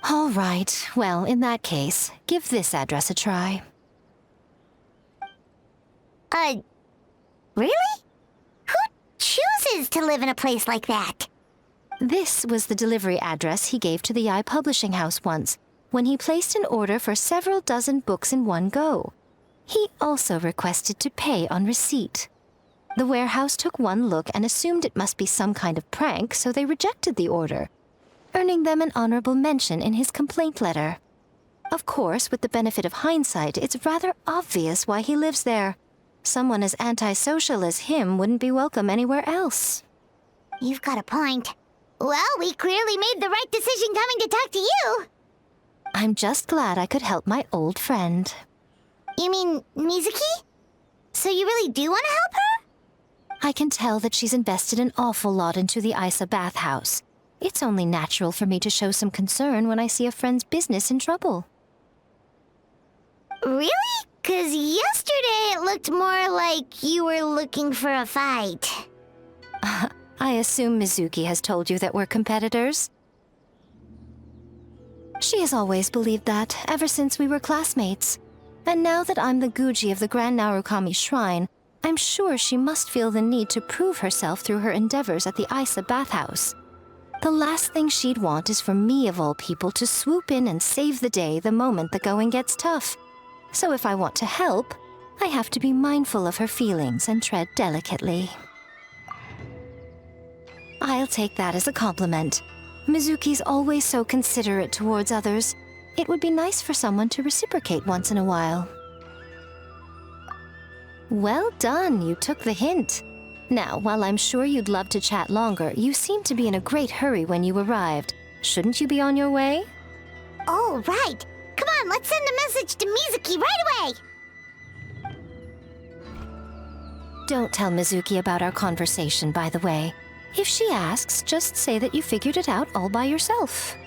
All right, well, in that case, give this address a try. Really? Who chooses to live in a place like that? This was the delivery address he gave to the Yai Publishing House once, when he placed an order for several dozen books in one go. He also requested to pay on receipt. The warehouse took one look and assumed it must be some kind of prank, so they rejected the order, earning them an honorable mention in his complaint letter. Of course, with the benefit of hindsight, it's rather obvious why he lives there. Someone as antisocial as him wouldn't be welcome anywhere else. You've got a point. Well, we clearly made the right decision coming to talk to you. I'm just glad I could help my old friend. You mean Mizuki? So you really do want to help her? I can tell that she's invested an awful lot into the Isa bathhouse. It's only natural for me to show some concern when I see a friend's business in trouble. Really? 'Cause yesterday it looked more like you were looking for a fight. I assume Mizuki has told you that we're competitors? She has always believed that, ever since we were classmates. And now that I'm the Guji of the Grand Narukami Shrine, I'm sure she must feel the need to prove herself through her endeavors at the Isa bathhouse. The last thing she'd want is for me, of all people, to swoop in and save the day the moment the going gets tough. So if I want to help, I have to be mindful of her feelings and tread delicately. I'll take that as a compliment. Mizuki's always so considerate towards others. It would be nice for someone to reciprocate once in a while. Well done, you took the hint. Now, while I'm sure you'd love to chat longer, you seemed to be in a great hurry when you arrived. Shouldn't you be on your way? Oh, right. Come on, let's send a message to Mizuki right away! Don't tell Mizuki about our conversation, by the way. If she asks, just say that you figured it out all by yourself.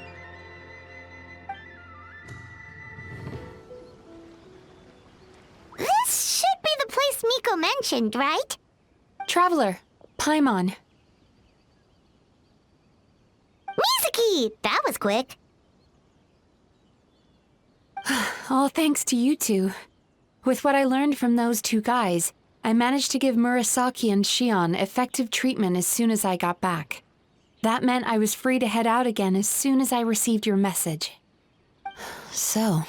This should be the place Miko mentioned, right? Traveler, Paimon. Mizuki! That was quick. All thanks to you two. With what I learned from those two guys, I managed to give Murasaki and Shion effective treatment as soon as I got back. That meant I was free to head out again as soon as I received your message. So,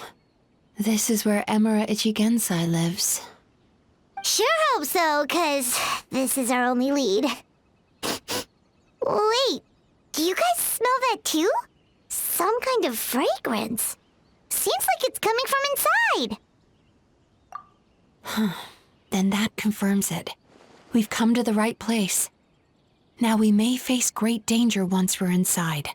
this is where Emera Ichigensai lives. Sure hope so, 'cause this is our only lead. Wait, do you guys smell that too? Some kind of fragrance. Seems like it's coming from inside. Then that confirms it. We've come to the right place. Now we may face great danger once we're inside.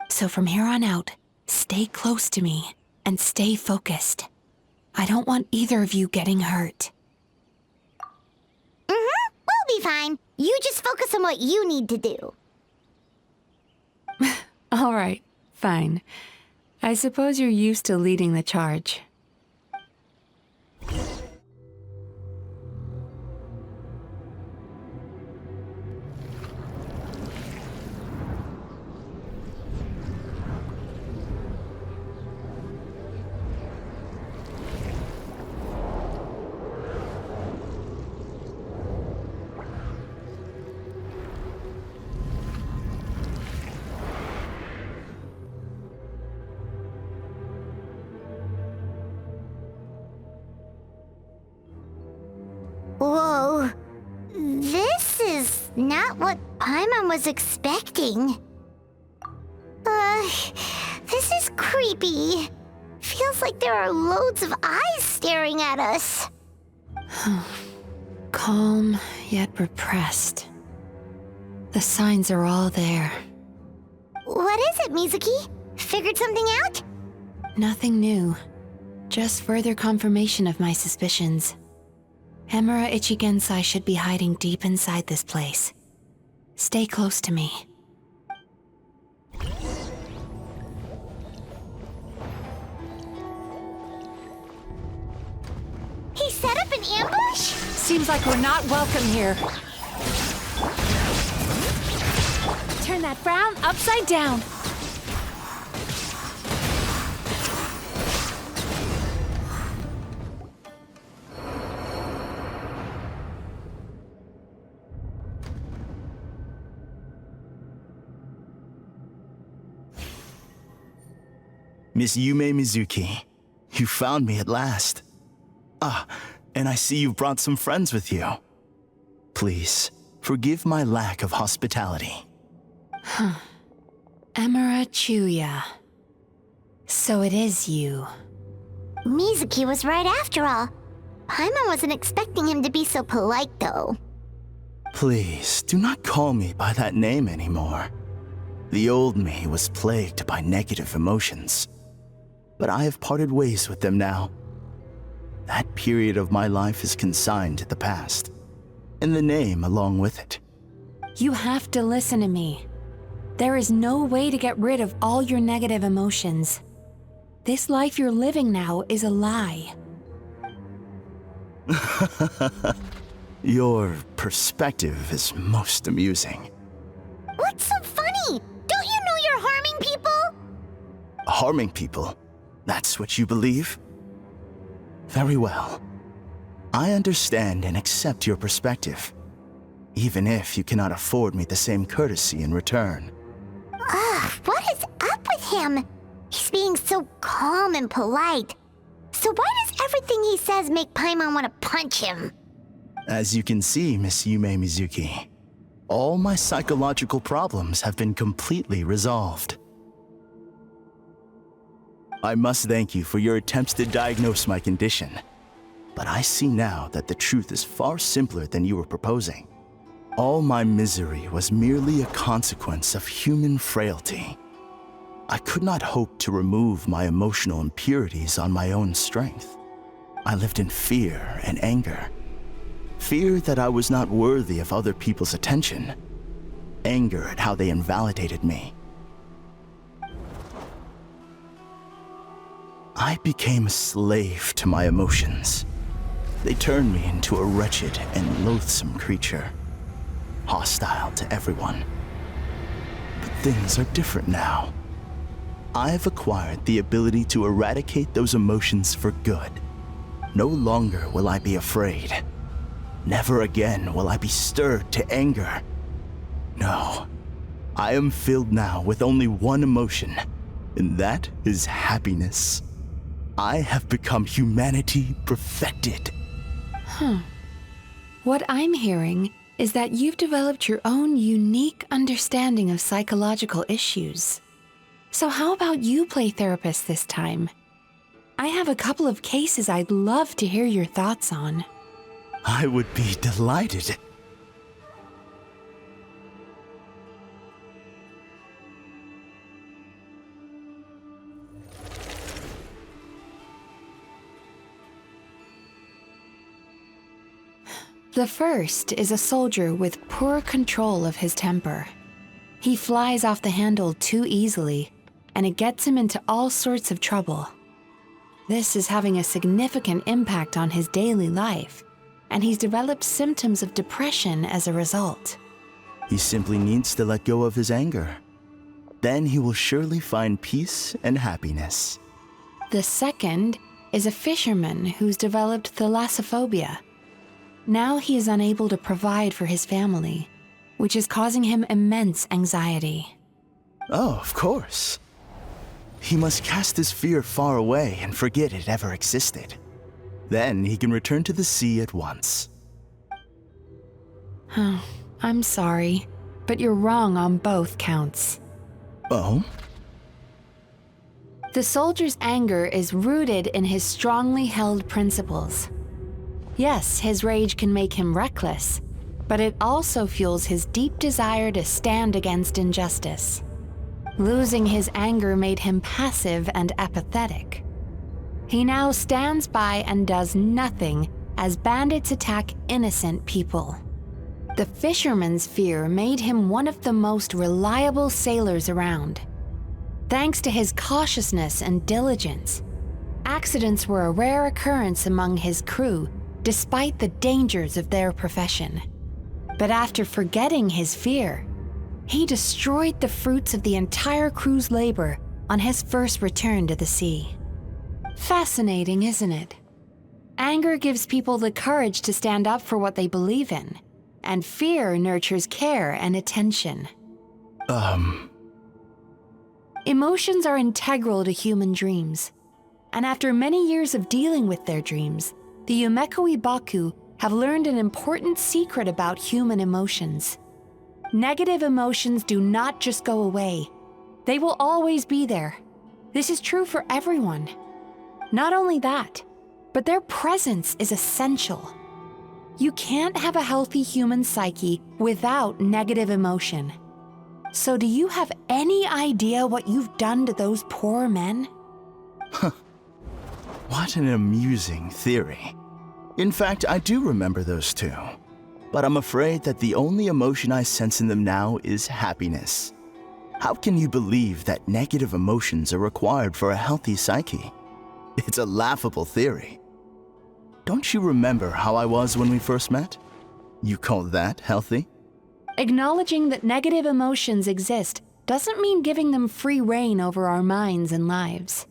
So from here on out, stay close to me and stay focused. I don't want either of you getting hurt. We'll be fine. You just focus on what you need to do. All right, fine. I suppose you're used to leading the charge. Whoa. This is not what Paimon was expecting. This is creepy. Feels like there are loads of eyes staring at us. Calm, yet repressed. The signs are all there. What is it, Mizuki? Figured something out? Nothing new. Just further confirmation of my suspicions. Emura Ichigensai should be hiding deep inside this place. Stay close to me. He set up an ambush? Seems like we're not welcome here. Turn that frown upside down. Miss Yume Mizuki, you found me at last. Ah, and I see you brought some friends with you. Please, forgive my lack of hospitality. Emura Chuya. So it is you. Mizuki was right after all. Paimon wasn't expecting him to be so polite, though. Please, do not call me by that name anymore. The old me was plagued by negative emotions, but I have parted ways with them now. That period of my life is consigned to the past, and the name along with it. You have to listen to me. There is no way to get rid of all your negative emotions. This life you're living now is a lie. Your perspective is most amusing. What's so funny? Don't you know you're harming people? Harming people? That's what you believe? Very well. I understand and accept your perspective, even if you cannot afford me the same courtesy in return. Ugh, what is up with him? He's being so calm and polite. So why does everything he says make Paimon want to punch him? As you can see, Miss Yume Mizuki, all my psychological problems have been completely resolved. I must thank you for your attempts to diagnose my condition, but I see now that the truth is far simpler than you were proposing. All my misery was merely a consequence of human frailty. I could not hope to remove my emotional impurities on my own strength. I lived in fear and anger. Fear that I was not worthy of other people's attention. Anger at how they invalidated me. I became a slave to my emotions. They turned me into a wretched and loathsome creature, hostile to everyone. But things are different now. I've acquired the ability to eradicate those emotions for good. No longer will I be afraid. Never again will I be stirred to anger. No, I am filled now with only one emotion, and that is happiness. I have become humanity perfected. What I'm hearing is that you've developed your own unique understanding of psychological issues. So how about you play therapist this time? I have a couple of cases I'd love to hear your thoughts on. I would be delighted. The first is a soldier with poor control of his temper. He flies off the handle too easily, and it gets him into all sorts of trouble. This is having a significant impact on his daily life, and he's developed symptoms of depression as a result. He simply needs to let go of his anger. Then he will surely find peace and happiness. The second is a fisherman who's developed thalassophobia. Now he is unable to provide for his family, which is causing him immense anxiety. Oh, of course. He must cast his fear far away and forget it ever existed. Then he can return to the sea at once. I'm sorry, but you're wrong on both counts. Oh? The soldier's anger is rooted in his strongly held principles. Yes, his rage can make him reckless, but it also fuels his deep desire to stand against injustice. Losing his anger made him passive and apathetic. He now stands by and does nothing as bandits attack innocent people. The fisherman's fear made him one of the most reliable sailors around. Thanks to his cautiousness and diligence, accidents were a rare occurrence among his crew, despite the dangers of their profession. But after forgetting his fear, he destroyed the fruits of the entire crew's labor on his first return to the sea. Fascinating, isn't it? Anger gives people the courage to stand up for what they believe in, and fear nurtures care and attention. Emotions are integral to human dreams, and after many years of dealing with their dreams, the Yumekoi Baku have learned an important secret about human emotions. Negative emotions do not just go away. They will always be there. This is true for everyone. Not only that, but their presence is essential. You can't have a healthy human psyche without negative emotion. So do you have any idea what you've done to those poor men? What an amusing theory. In fact, I do remember those two. But I'm afraid that the only emotion I sense in them now is happiness. How can you believe that negative emotions are required for a healthy psyche? It's a laughable theory. Don't you remember how I was when we first met? You call that healthy? Acknowledging that negative emotions exist doesn't mean giving them free rein over our minds and lives.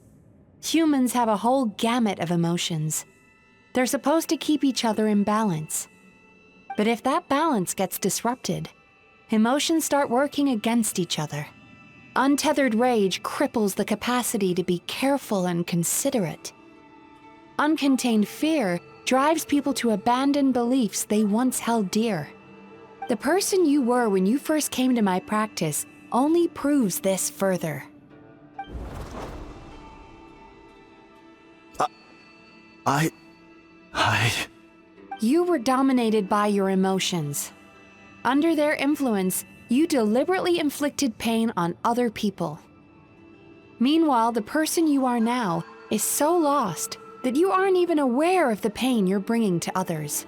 Humans have a whole gamut of emotions. They're supposed to keep each other in balance. But if that balance gets disrupted, emotions start working against each other. Untethered rage cripples the capacity to be careful and considerate. Uncontained fear drives people to abandon beliefs they once held dear. The person you were when you first came to my practice only proves this further. You were dominated by your emotions. Under their influence, you deliberately inflicted pain on other people. Meanwhile, the person you are now is so lost that you aren't even aware of the pain you're bringing to others.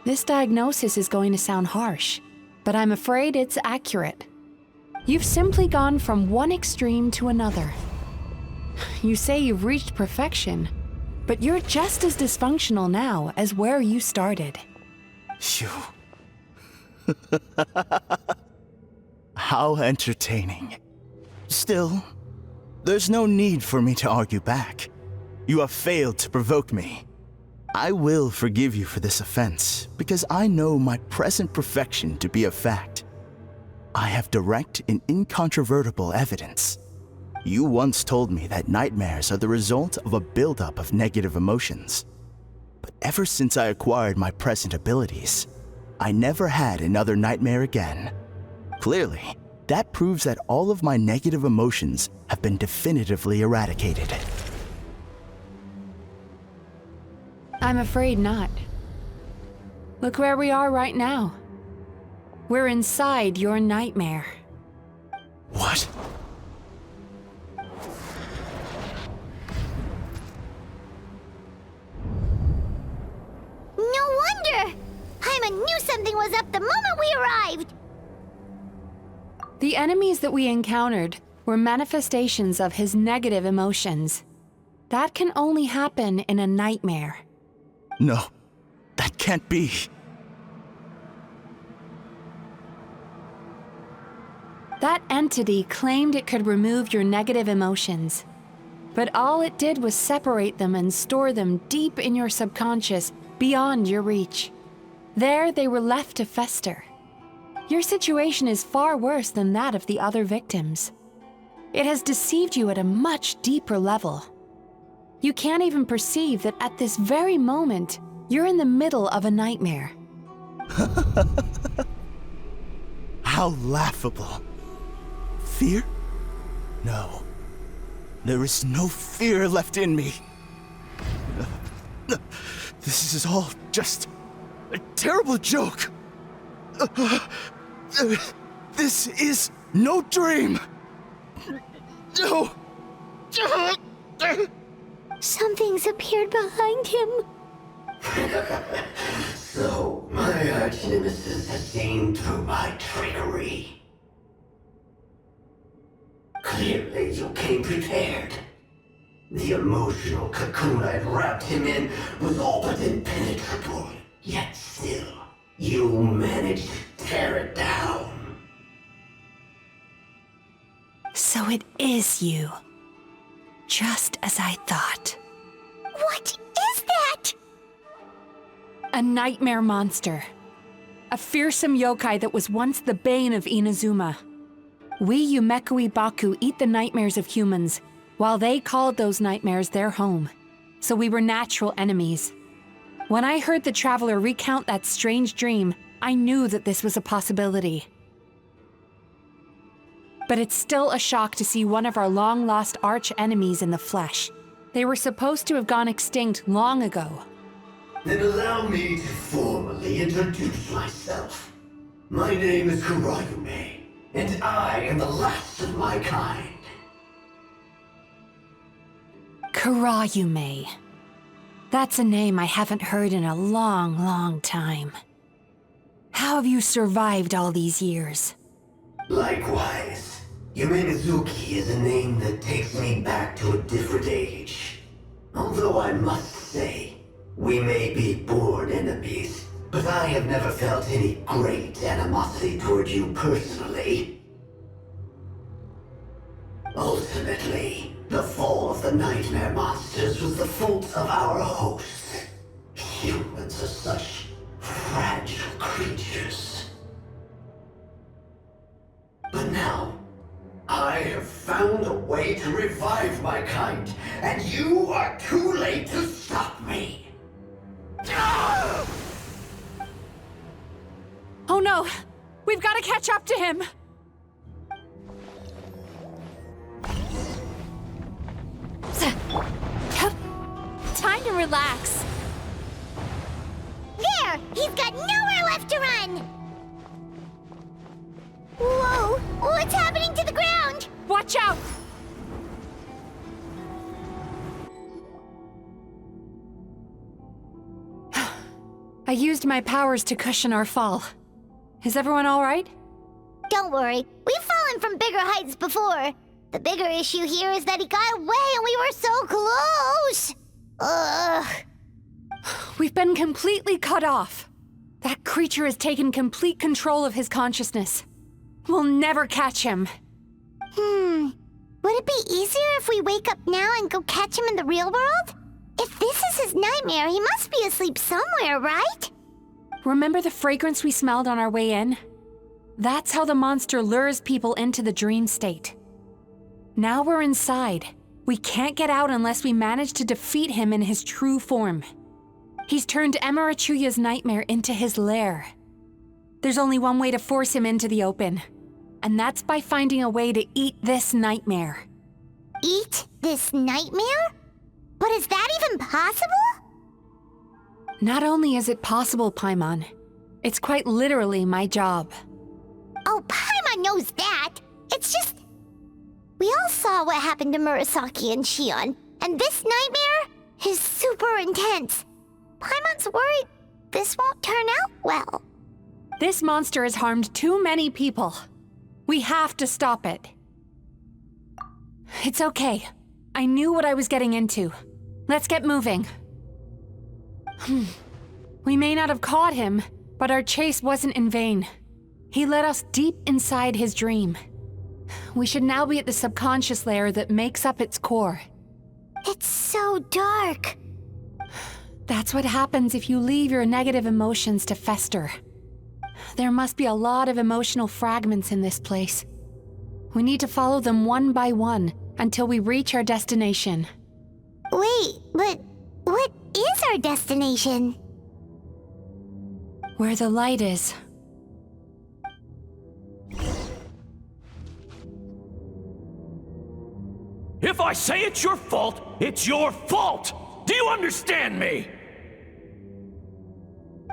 This diagnosis is going to sound harsh, but I'm afraid it's accurate. You've simply gone from one extreme to another. You say you've reached perfection, but you're just as dysfunctional now as where you started. Phew. How entertaining. Still, there's no need for me to argue back. You have failed to provoke me. I will forgive you for this offense, because I know my present perfection to be a fact. I have direct and incontrovertible evidence. You once told me that nightmares are the result of a buildup of negative emotions. But ever since I acquired my present abilities, I never had another nightmare again. Clearly, that proves that all of my negative emotions have been definitively eradicated. I'm afraid not. Look where we are right now. We're inside your nightmare. What? No wonder! Hyman knew something was up the moment we arrived! The enemies that we encountered were manifestations of his negative emotions. That can only happen in a nightmare. No, that can't be. That entity claimed it could remove your negative emotions, but all it did was separate them and store them deep in your subconscious, beyond your reach. There they were left to fester. Your situation is far worse than that of the other victims. It has deceived you at a much deeper level. You can't even perceive that at this very moment, you're in the middle of a nightmare. How laughable. Fear? No. There is no fear left in me. This is all just a terrible joke. This is no dream. No. Something's appeared behind him. So, my arch-nemesis has seen through my trickery. Clearly, you came prepared. The emotional cocoon I'd wrapped him in was all but impenetrable. Yet still, you managed to tear it down. So it is you. Just as I thought. What is that? A nightmare monster. A fearsome yokai that was once the bane of Inazuma. We Yumekui Baku eat the nightmares of humans, while they called those nightmares their home. So we were natural enemies. When I heard the traveler recount that strange dream, I knew that this was a possibility. But it's still a shock to see one of our long-lost arch-enemies in the flesh. They were supposed to have gone extinct long ago. Then allow me to formally introduce myself. My name is Kurayume, and I am the last of my kind. Kurayume. That's a name I haven't heard in a long, long time. How have you survived all these years? Likewise. Midzuki is a name that takes me back to a different age. Although I must say, we may be born enemies, but I have never felt any great animosity toward you personally. Ultimately, the fall of the nightmare monsters was the fault of our hosts. Humans are such fragile creatures. But now, I have found a way to revive my kind, and you are too late to stop me. Oh no! We've got to catch up to him! Time to relax. There! He's got nowhere left to run! Whoa! What's happening to the ground? Watch out! I used my powers to cushion our fall. Is everyone all right? Don't worry. We've fallen from bigger heights before. The bigger issue here is that he got away and we were so close! Ugh. We've been completely cut off. That creature has taken complete control of his consciousness. We'll never catch him. Would it be easier if we wake up now and go catch him in the real world? If this is his nightmare, he must be asleep somewhere, right? Remember the fragrance we smelled on our way in? That's how the monster lures people into the dream state. Now we're inside. We can't get out unless we manage to defeat him in his true form. He's turned Emarachuya's nightmare into his lair. There's only one way to force him into the open, and that's by finding a way to eat this nightmare. Eat this nightmare? But is that even possible? Not only is it possible, Paimon, it's quite literally my job. Oh, Paimon knows that. It's just... We all saw what happened to Murasaki and Shion, and this nightmare is super intense. Paimon's worried this won't turn out well. This monster has harmed too many people. We have to stop it. It's okay. I knew what I was getting into. Let's get moving. We may not have caught him, but our chase wasn't in vain. He led us deep inside his dream. We should now be at the subconscious layer that makes up its core. It's so dark. That's what happens if you leave your negative emotions to fester. There must be a lot of emotional fragments in this place. We need to follow them one by one until we reach our destination. Wait, but what is our destination? Where the light is. If I say it's your fault, it's your fault! Do you understand me?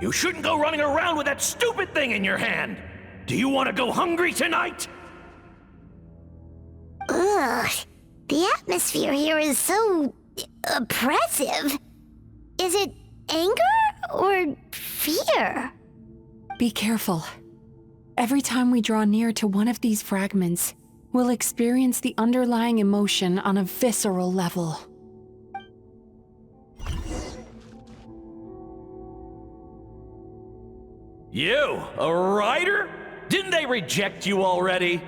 You shouldn't go running around with that stupid thing in your hand! Do you want to go hungry tonight? Ugh. The atmosphere here is so oppressive. Is it anger or fear? Be careful. Every time we draw near to one of these fragments, we'll experience the underlying emotion on a visceral level. You, a writer? Didn't they reject you already?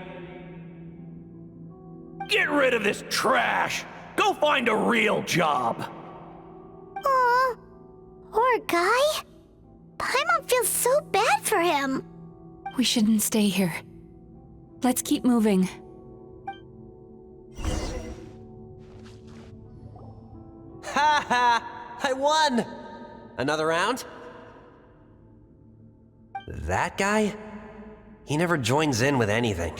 Get rid of this trash! Go find a real job! Aw, poor guy. Paimon feels so bad for him. We shouldn't stay here. Let's keep moving. Ha ha! I won! Another round? That guy? He never joins in with anything.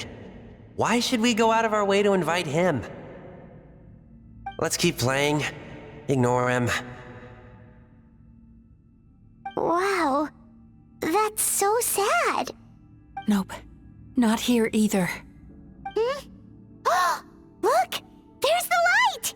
Why should we go out of our way to invite him? Let's keep playing. Ignore him. Wow, that's so sad. Nope, not here either. Hmm? Look! There's the light!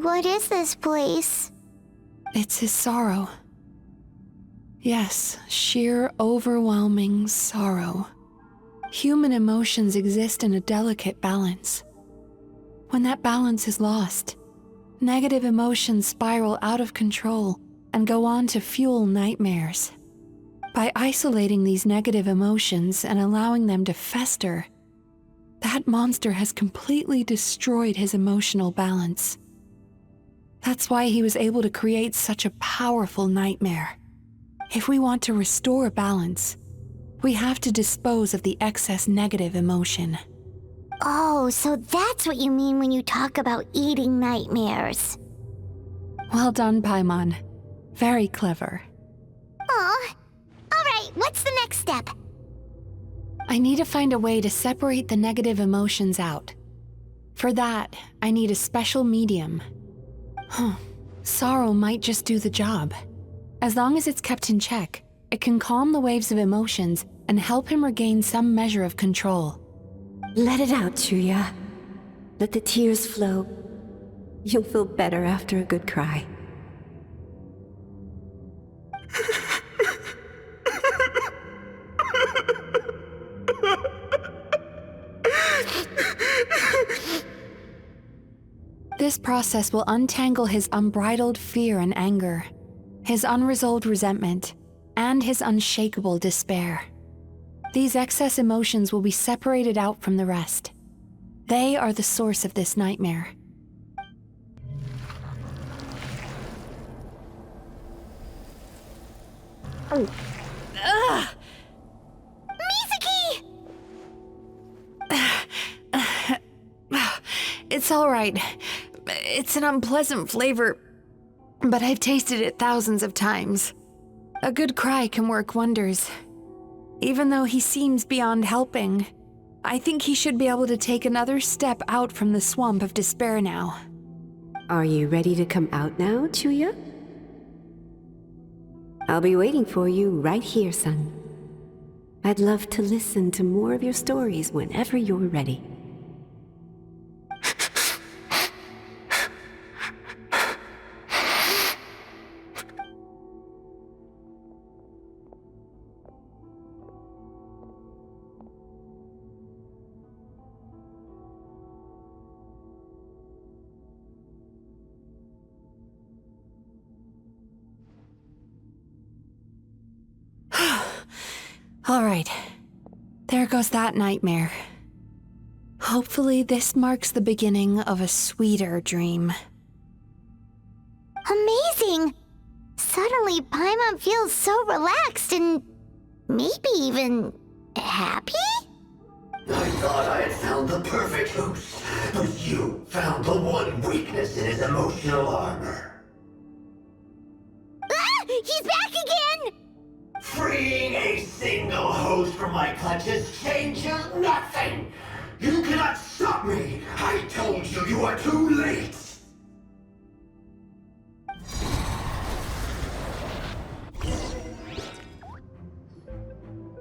What is this place? It's his sorrow. Yes, sheer overwhelming sorrow. Human emotions exist in a delicate balance. When that balance is lost, negative emotions spiral out of control and go on to fuel nightmares. By isolating these negative emotions and allowing them to fester, that monster has completely destroyed his emotional balance. That's why he was able to create such a powerful nightmare. If we want to restore balance, we have to dispose of the excess negative emotion. Oh, so that's what you mean when you talk about eating nightmares. Well done, Paimon. Very clever. Aw. Alright, what's the next step? I need to find a way to separate the negative emotions out. For that, I need a special medium. Sorrow might just do the job. As long as it's kept in check, it can calm the waves of emotions and help him regain some measure of control. Let it out, Chuya. Let the tears flow. You'll feel better after a good cry. This process will untangle his unbridled fear and anger, his unresolved resentment, and his unshakable despair. These excess emotions will be separated out from the rest. They are the source of this nightmare. Ugh! Mizuki! It's all right. It's an unpleasant flavor, but I've tasted it thousands of times. A good cry can work wonders. Even though he seems beyond helping, I think he should be able to take another step out from the swamp of despair now. Are you ready to come out now, Chuya? I'll be waiting for you right here, son. I'd love to listen to more of your stories whenever you're ready. All right, there goes that nightmare. Hopefully this marks the beginning of a sweeter dream. Amazing! Suddenly, Paimon feels so relaxed and maybe even happy? I thought I had found the perfect host, but you found the one weakness in his emotional armor. Ah! He's back again! Freeing a single imposed from my clutches changes nothing! You cannot stop me! I told you you are too late!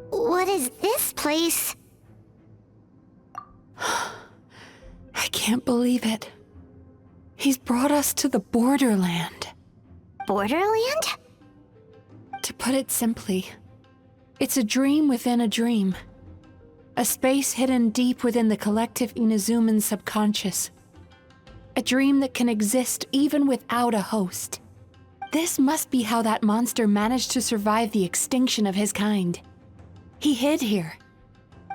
What is this place? I can't believe it. He's brought us to the borderland. Borderland? To put it simply, it's a dream within a dream. A space hidden deep within the collective Inazuman subconscious. A dream that can exist even without a host. This must be how that monster managed to survive the extinction of his kind. He hid here.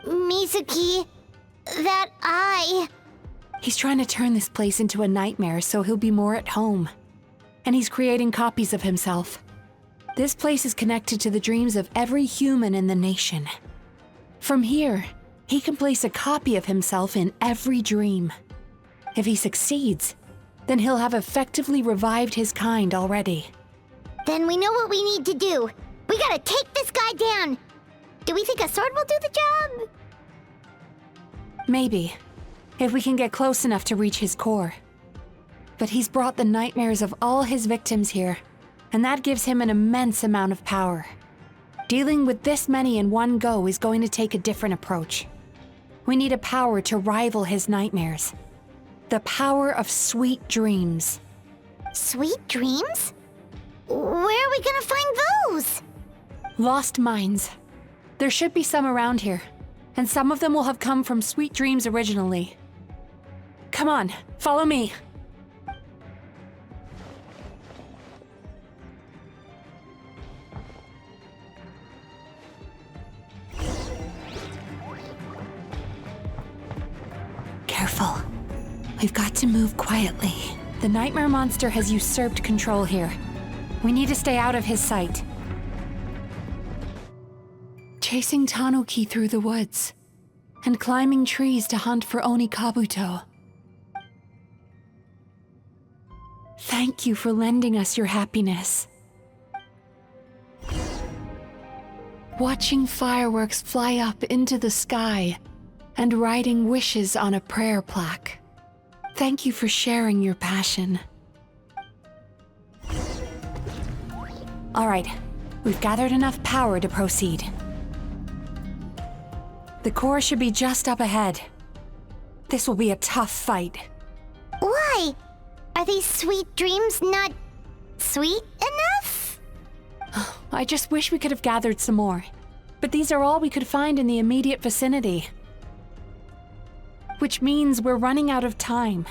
Mizuki, that eye... He's trying to turn this place into a nightmare so he'll be more at home. And he's creating copies of himself. This place is connected to the dreams of every human in the nation. From here, he can place a copy of himself in every dream. If he succeeds, then he'll have effectively revived his kind already. Then we know what we need to do. We gotta take this guy down. Do we think a sword will do the job? Maybe, if we can get close enough to reach his core. But he's brought the nightmares of all his victims here, and that gives him an immense amount of power. Dealing with this many in one go is going to take a different approach. We need a power to rival his nightmares. The power of sweet dreams. Sweet dreams? Where are we gonna find those? Lost minds. There should be some around here, and some of them will have come from sweet dreams originally. Come on, follow me. Careful. We've got to move quietly. The nightmare monster has usurped control here. We need to stay out of his sight. Chasing tanuki through the woods, and climbing trees to hunt for Onikabuto. Thank you for lending us your happiness. Watching fireworks fly up into the sky and writing wishes on a prayer plaque. Thank you for sharing your passion. All right, we've gathered enough power to proceed. The core should be just up ahead. This will be a tough fight. Why? Are these sweet dreams not sweet enough? I just wish we could have gathered some more. But these are all we could find in the immediate vicinity. Which means we're running out of time.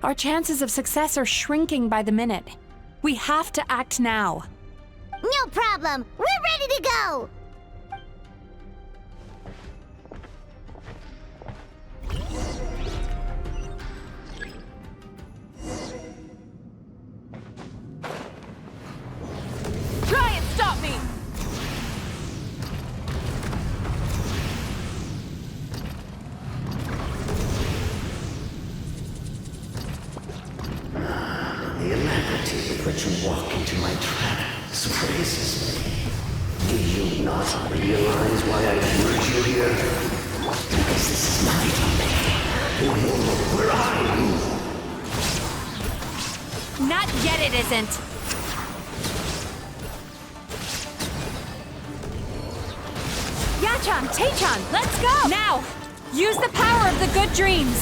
Our chances of success are shrinking by the minute. We have to act now. No problem. We're ready to go. Try and stop me! The alacrity with which you walk into my trap surprises me. Do you not realize why I lured you here? Because this is my domain. You will look where I move. Not yet, it isn't. Yachan, Taechan, let's go! Now! Use the power of the good dreams!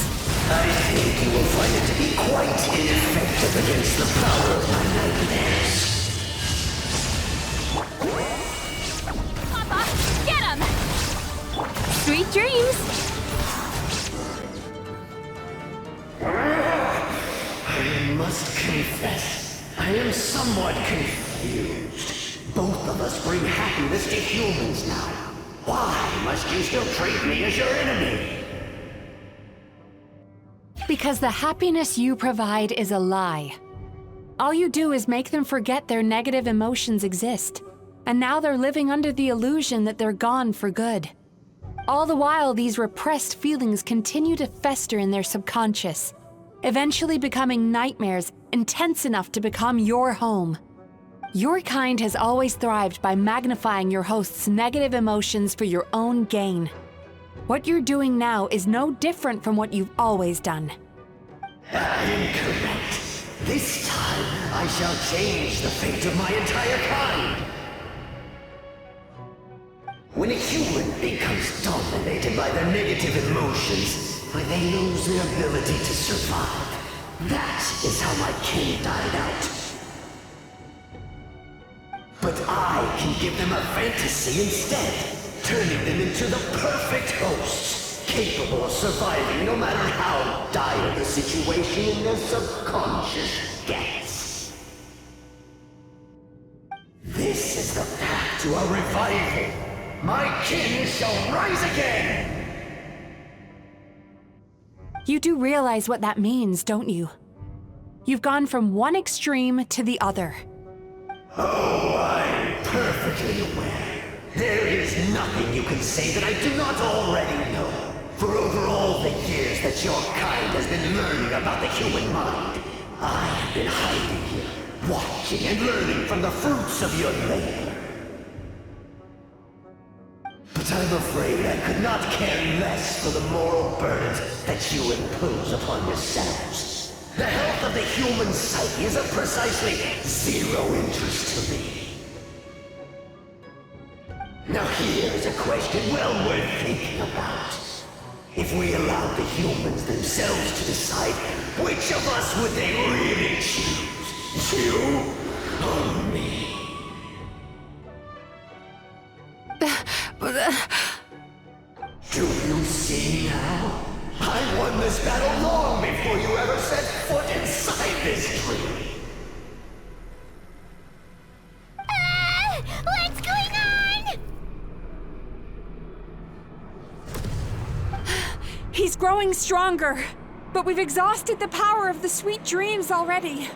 I think you will find it to be quite ineffective against the power of my nightmares. Papa, get him! Sweet dreams! I must confess, I am somewhat confused. Both of us bring happiness to humans now. Why must you still treat me as your enemy? Because the happiness you provide is a lie. All you do is make them forget their negative emotions exist. And now they're living under the illusion that they're gone for good. All the while, these repressed feelings continue to fester in their subconscious, eventually becoming nightmares intense enough to become your home. Your kind has always thrived by magnifying your host's negative emotions for your own gain. What you're doing now is no different from what you've always done. Incorrect. This time, I shall change the fate of my entire kind. When a human becomes dominated by their negative emotions, when they lose their ability to survive, that is how my kin died out. But I can give them a fantasy instead, turning them into the perfect hosts, capable of surviving no matter how dire the situation in their subconscious gets. This is the path to a revival. My kin shall rise again! You do realize what that means, don't you? You've gone from one extreme to the other. Oh, I'm perfectly aware. There is nothing you can say that I do not already know. For over all the years that your kind has been learning about the human mind, I have been hiding here, watching and learning from the fruits of your labor. But I'm afraid I could not care less for the moral burdens that you impose upon yourselves. The health of the human psyche is of precisely zero interest to me. Now here is a question well worth thinking about. If we allowed the humans themselves to decide, which of us would they really choose? You or me? Do you see now? I won this battle long before you ever set foot inside this tree. What's going on? He's growing stronger, but we've exhausted the power of the sweet dreams already.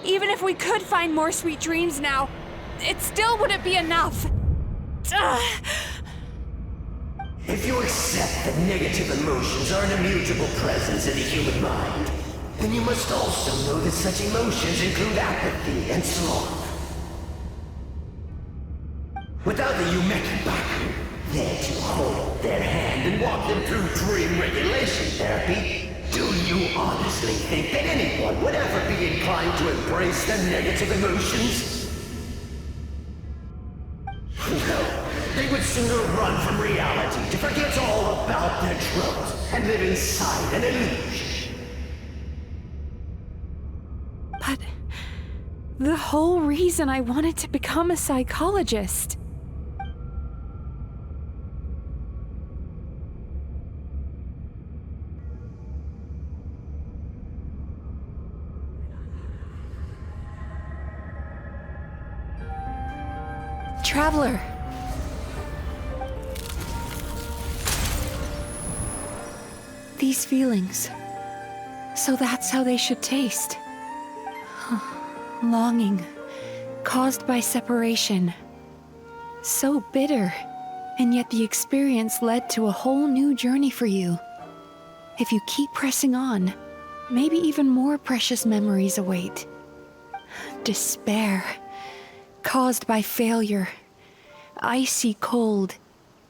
Even if we could find more sweet dreams now, it still wouldn't be enough. If you accept that negative emotions are an immutable presence in the human mind, then you must also know that such emotions include apathy and sloth. Without the Yumeki Baku there to hold their hand and walk them through dream regulation therapy, do you honestly think that anyone would ever be inclined to embrace their negative emotions? No, they would sooner run from reality to forget all about their troubles and live inside an illusion. But the whole reason I wanted to become a psychologist. Traveler. These feelings. So that's how they should taste. Longing, caused by separation. So bitter, and yet the experience led to a whole new journey for you. If you keep pressing on, maybe even more precious memories await. Despair, caused by failure. Icy cold,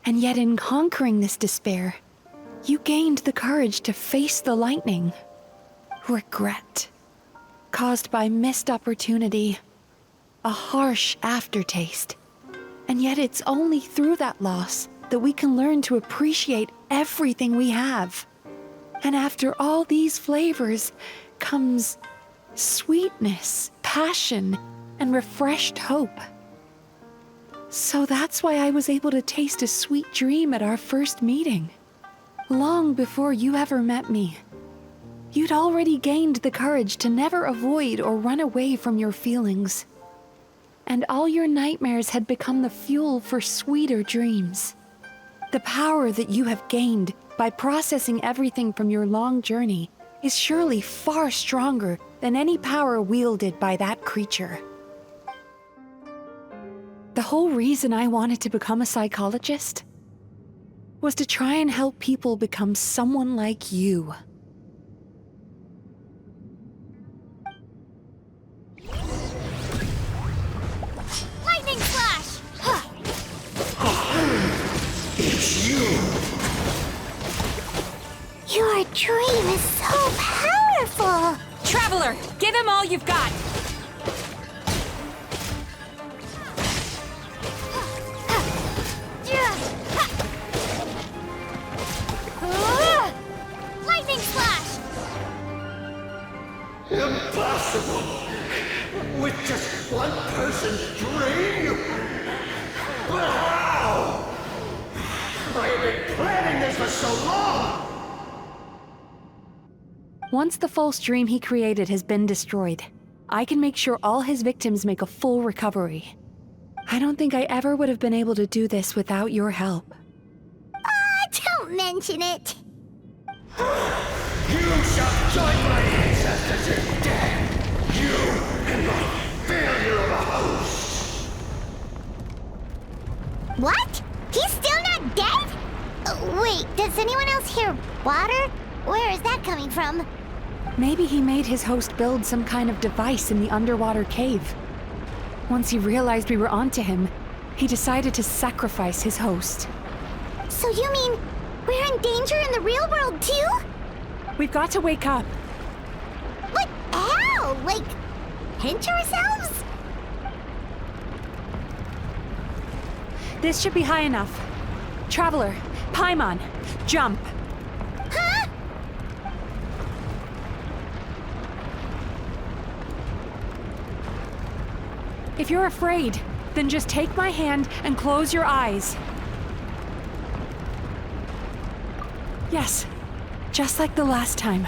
and yet in conquering this despair, you gained the courage to face the lightning. Regret, caused by missed opportunity, a harsh aftertaste. And yet it's only through that loss that we can learn to appreciate everything we have. And after all these flavors comes sweetness, passion, and refreshed hope. So that's why I was able to taste a sweet dream at our first meeting. Long before you ever met me. You'd already gained the courage to never avoid or run away from your feelings. And all your nightmares had become the fuel for sweeter dreams. The power that you have gained by processing everything from your long journey is surely far stronger than any power wielded by that creature. The whole reason I wanted to become a psychologist was to try and help people become someone like you. Traveler, give him all you've got! Lightning slash! Impossible! With just one person's dream? But how? I have been planning this for so long! Once the false dream he created has been destroyed, I can make sure all his victims make a full recovery. I don't think I ever would have been able to do this without your help. Don't mention it. You shall join my ancestors in death! You and my failure of a host! What? He's still not dead? Wait, does anyone else hear water? Where is that coming from? Maybe he made his host build some kind of device in the underwater cave. Once he realized we were onto him, he decided to sacrifice his host. So you mean we're in danger in the real world too? We've got to wake up. But how? Like, pinch ourselves? This should be high enough. Traveler, Paimon, jump. Huh? If you're afraid, then just take my hand and close your eyes. Yes, just like the last time.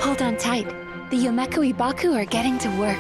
Hold on tight. The Yomeko Ibaku are getting to work.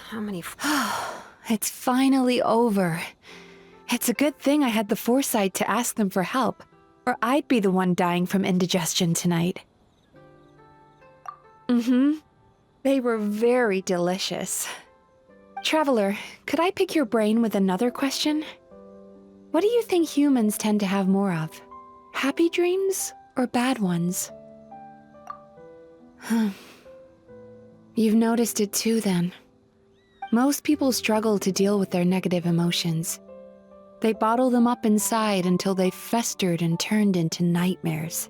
How many... It's finally over. It's a good thing I had the foresight to ask them for help, or I'd be the one dying from indigestion tonight. They were very delicious. Traveler, could I pick your brain with another question? What do you think humans tend to have more of? Happy dreams or bad ones? You've noticed it too, then. Most people struggle to deal with their negative emotions. They bottle them up inside until they've festered and turned into nightmares.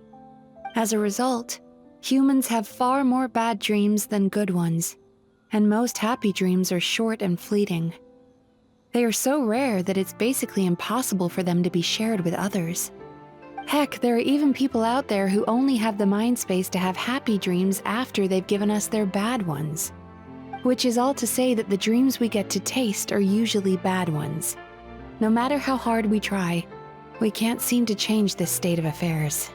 As a result, humans have far more bad dreams than good ones, and most happy dreams are short and fleeting. They are so rare that it's basically impossible for them to be shared with others. Heck, there are even people out there who only have the mind space to have happy dreams after they've given us their bad ones. Which is all to say that the dreams we get to taste are usually bad ones. No matter how hard we try, we can't seem to change this state of affairs.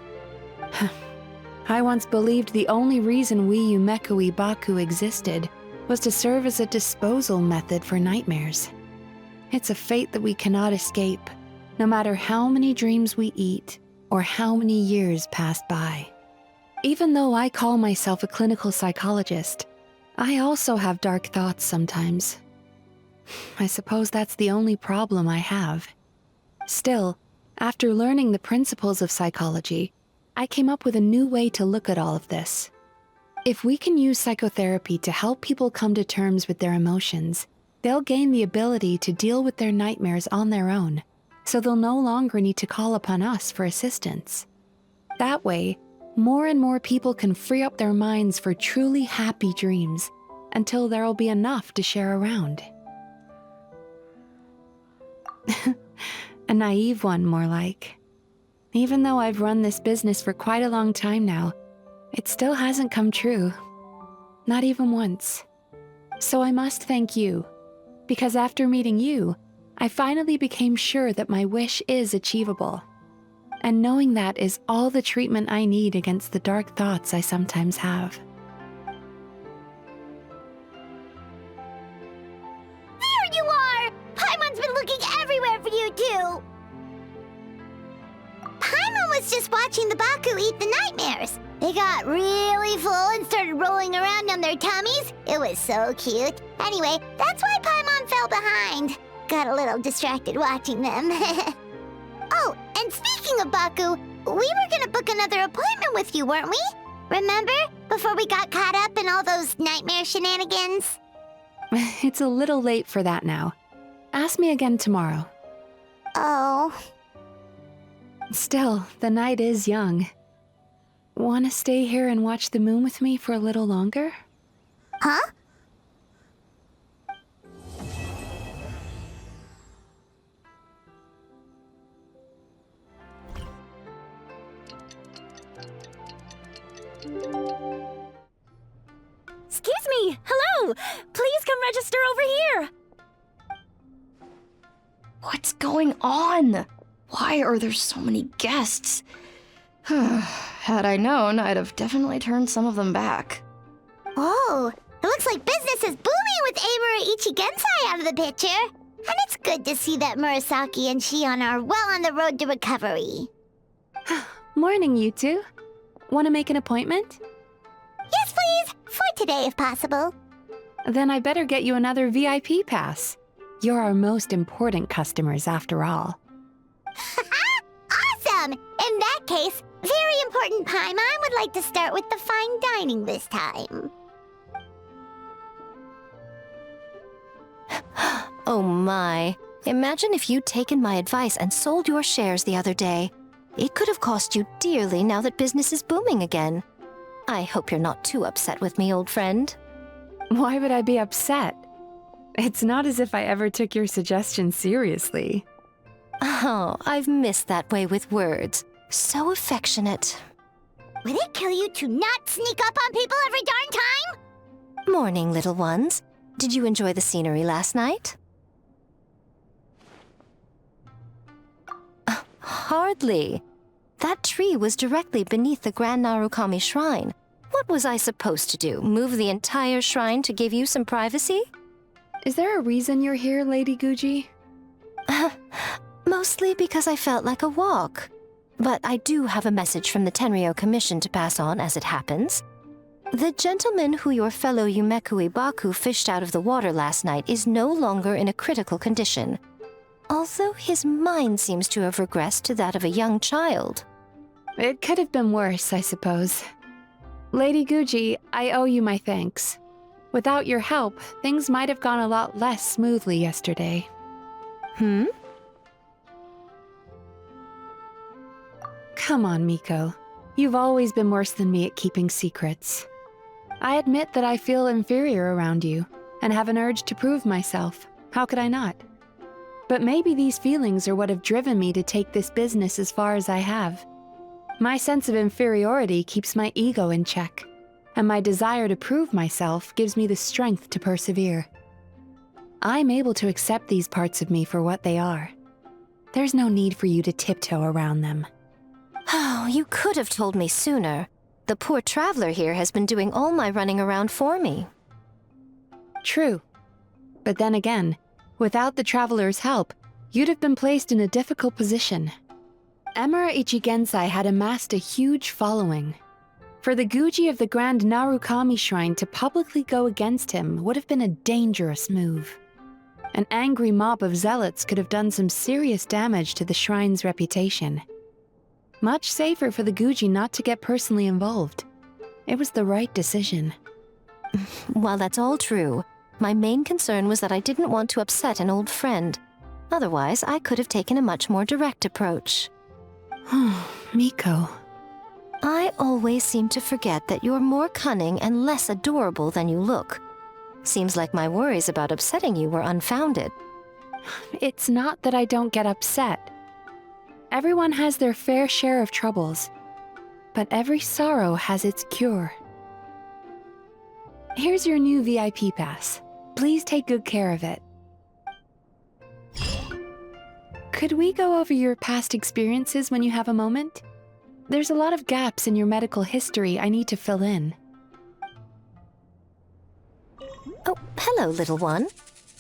I once believed the only reason we Yumekui Baku existed was to serve as a disposal method for nightmares. It's a fate that we cannot escape, no matter how many dreams we eat or how many years pass by. Even though I call myself a clinical psychologist, I also have dark thoughts sometimes. I suppose that's the only problem I have. Still, after learning the principles of psychology, I came up with a new way to look at all of this. If we can use psychotherapy to help people come to terms with their emotions, they'll gain the ability to deal with their nightmares on their own, so they'll no longer need to call upon us for assistance. That way, more and more people can free up their minds for truly happy dreams until there'll be enough to share around. A naive one, more like. Even though I've run this business for quite a long time now, it still hasn't come true. Not even once. So I must thank you, because after meeting you, I finally became sure that my wish is achievable. And knowing that is all the treatment I need against the dark thoughts I sometimes have. There you are! Paimon's been looking everywhere for you, too! Paimon was just watching the Baku eat the nightmares. They got really full and started rolling around on their tummies. It was so cute. Anyway, that's why Paimon fell behind. Got a little distracted watching them. Oh, and speaking of Baku, we were gonna book another appointment with you, weren't we? Remember? Before we got caught up in all those nightmare shenanigans? It's a little late for that now. Ask me again tomorrow. Oh. Still, the night is young. Want to stay here and watch the moon with me for a little longer? Huh? Excuse me! Hello! Please come register over here! What's going on? Why are there so many guests? Had I known, I'd have definitely turned some of them back. Oh, it looks like business is booming with Amura Ichigensai out of the picture. And it's good to see that Murasaki and Shion are well on the road to recovery. Morning, you two. Want to make an appointment? Yes, please. For today, if possible. Then I better get you another VIP pass. You're our most important customers, after all. Awesome! In that case, very important Paimon would like to start with the fine dining this time. Oh my. Imagine if you'd taken my advice and sold your shares the other day. It could have cost you dearly now that business is booming again. I hope you're not too upset with me, old friend. Why would I be upset? It's not as if I ever took your suggestion seriously. Oh, I've missed that way with words. So affectionate. Would it kill you to not sneak up on people every darn time? Morning, little ones. Did you enjoy the scenery last night? Hardly. That tree was directly beneath the Grand Narukami Shrine. What was I supposed to do? Move the entire shrine to give you some privacy? Is there a reason you're here, Lady Guji? Mostly because I felt like a walk. But I do have a message from the Tenryo Commission to pass on as it happens. The gentleman who your fellow Yumekui Baku fished out of the water last night is no longer in a critical condition. Although his mind seems to have regressed to that of a young child. It could have been worse, I suppose. Lady Guji, I owe you my thanks. Without your help, things might have gone a lot less smoothly yesterday. Come on, Miko. You've always been worse than me at keeping secrets. I admit that I feel inferior around you, and have an urge to prove myself. How could I not? But maybe these feelings are what have driven me to take this business as far as I have. My sense of inferiority keeps my ego in check, and my desire to prove myself gives me the strength to persevere. I'm able to accept these parts of me for what they are. There's no need for you to tiptoe around them. Oh, you could have told me sooner. The poor traveler here has been doing all my running around for me. True. But then again, without the traveler's help, you'd have been placed in a difficult position. Emura Ichigensai had amassed a huge following. For the Guji of the Grand Narukami Shrine to publicly go against him would have been a dangerous move. An angry mob of zealots could have done some serious damage to the shrine's reputation. Much safer for the Guji not to get personally involved. It was the right decision. While that's all true, my main concern was that I didn't want to upset an old friend. Otherwise, I could have taken a much more direct approach. Miko. I always seem to forget that you're more cunning and less adorable than you look. Seems like my worries about upsetting you were unfounded. It's not that I don't get upset. Everyone has their fair share of troubles, but every sorrow has its cure. Here's your new VIP pass. Please take good care of it. Could we go over your past experiences when you have a moment? There's a lot of gaps in your medical history I need to fill in. Oh, hello, little one.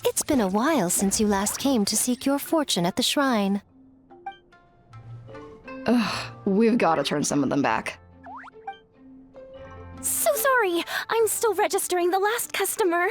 It's been a while since you last came to seek your fortune at the shrine. Ugh, we've got to turn some of them back. So sorry! I'm still registering the last customer.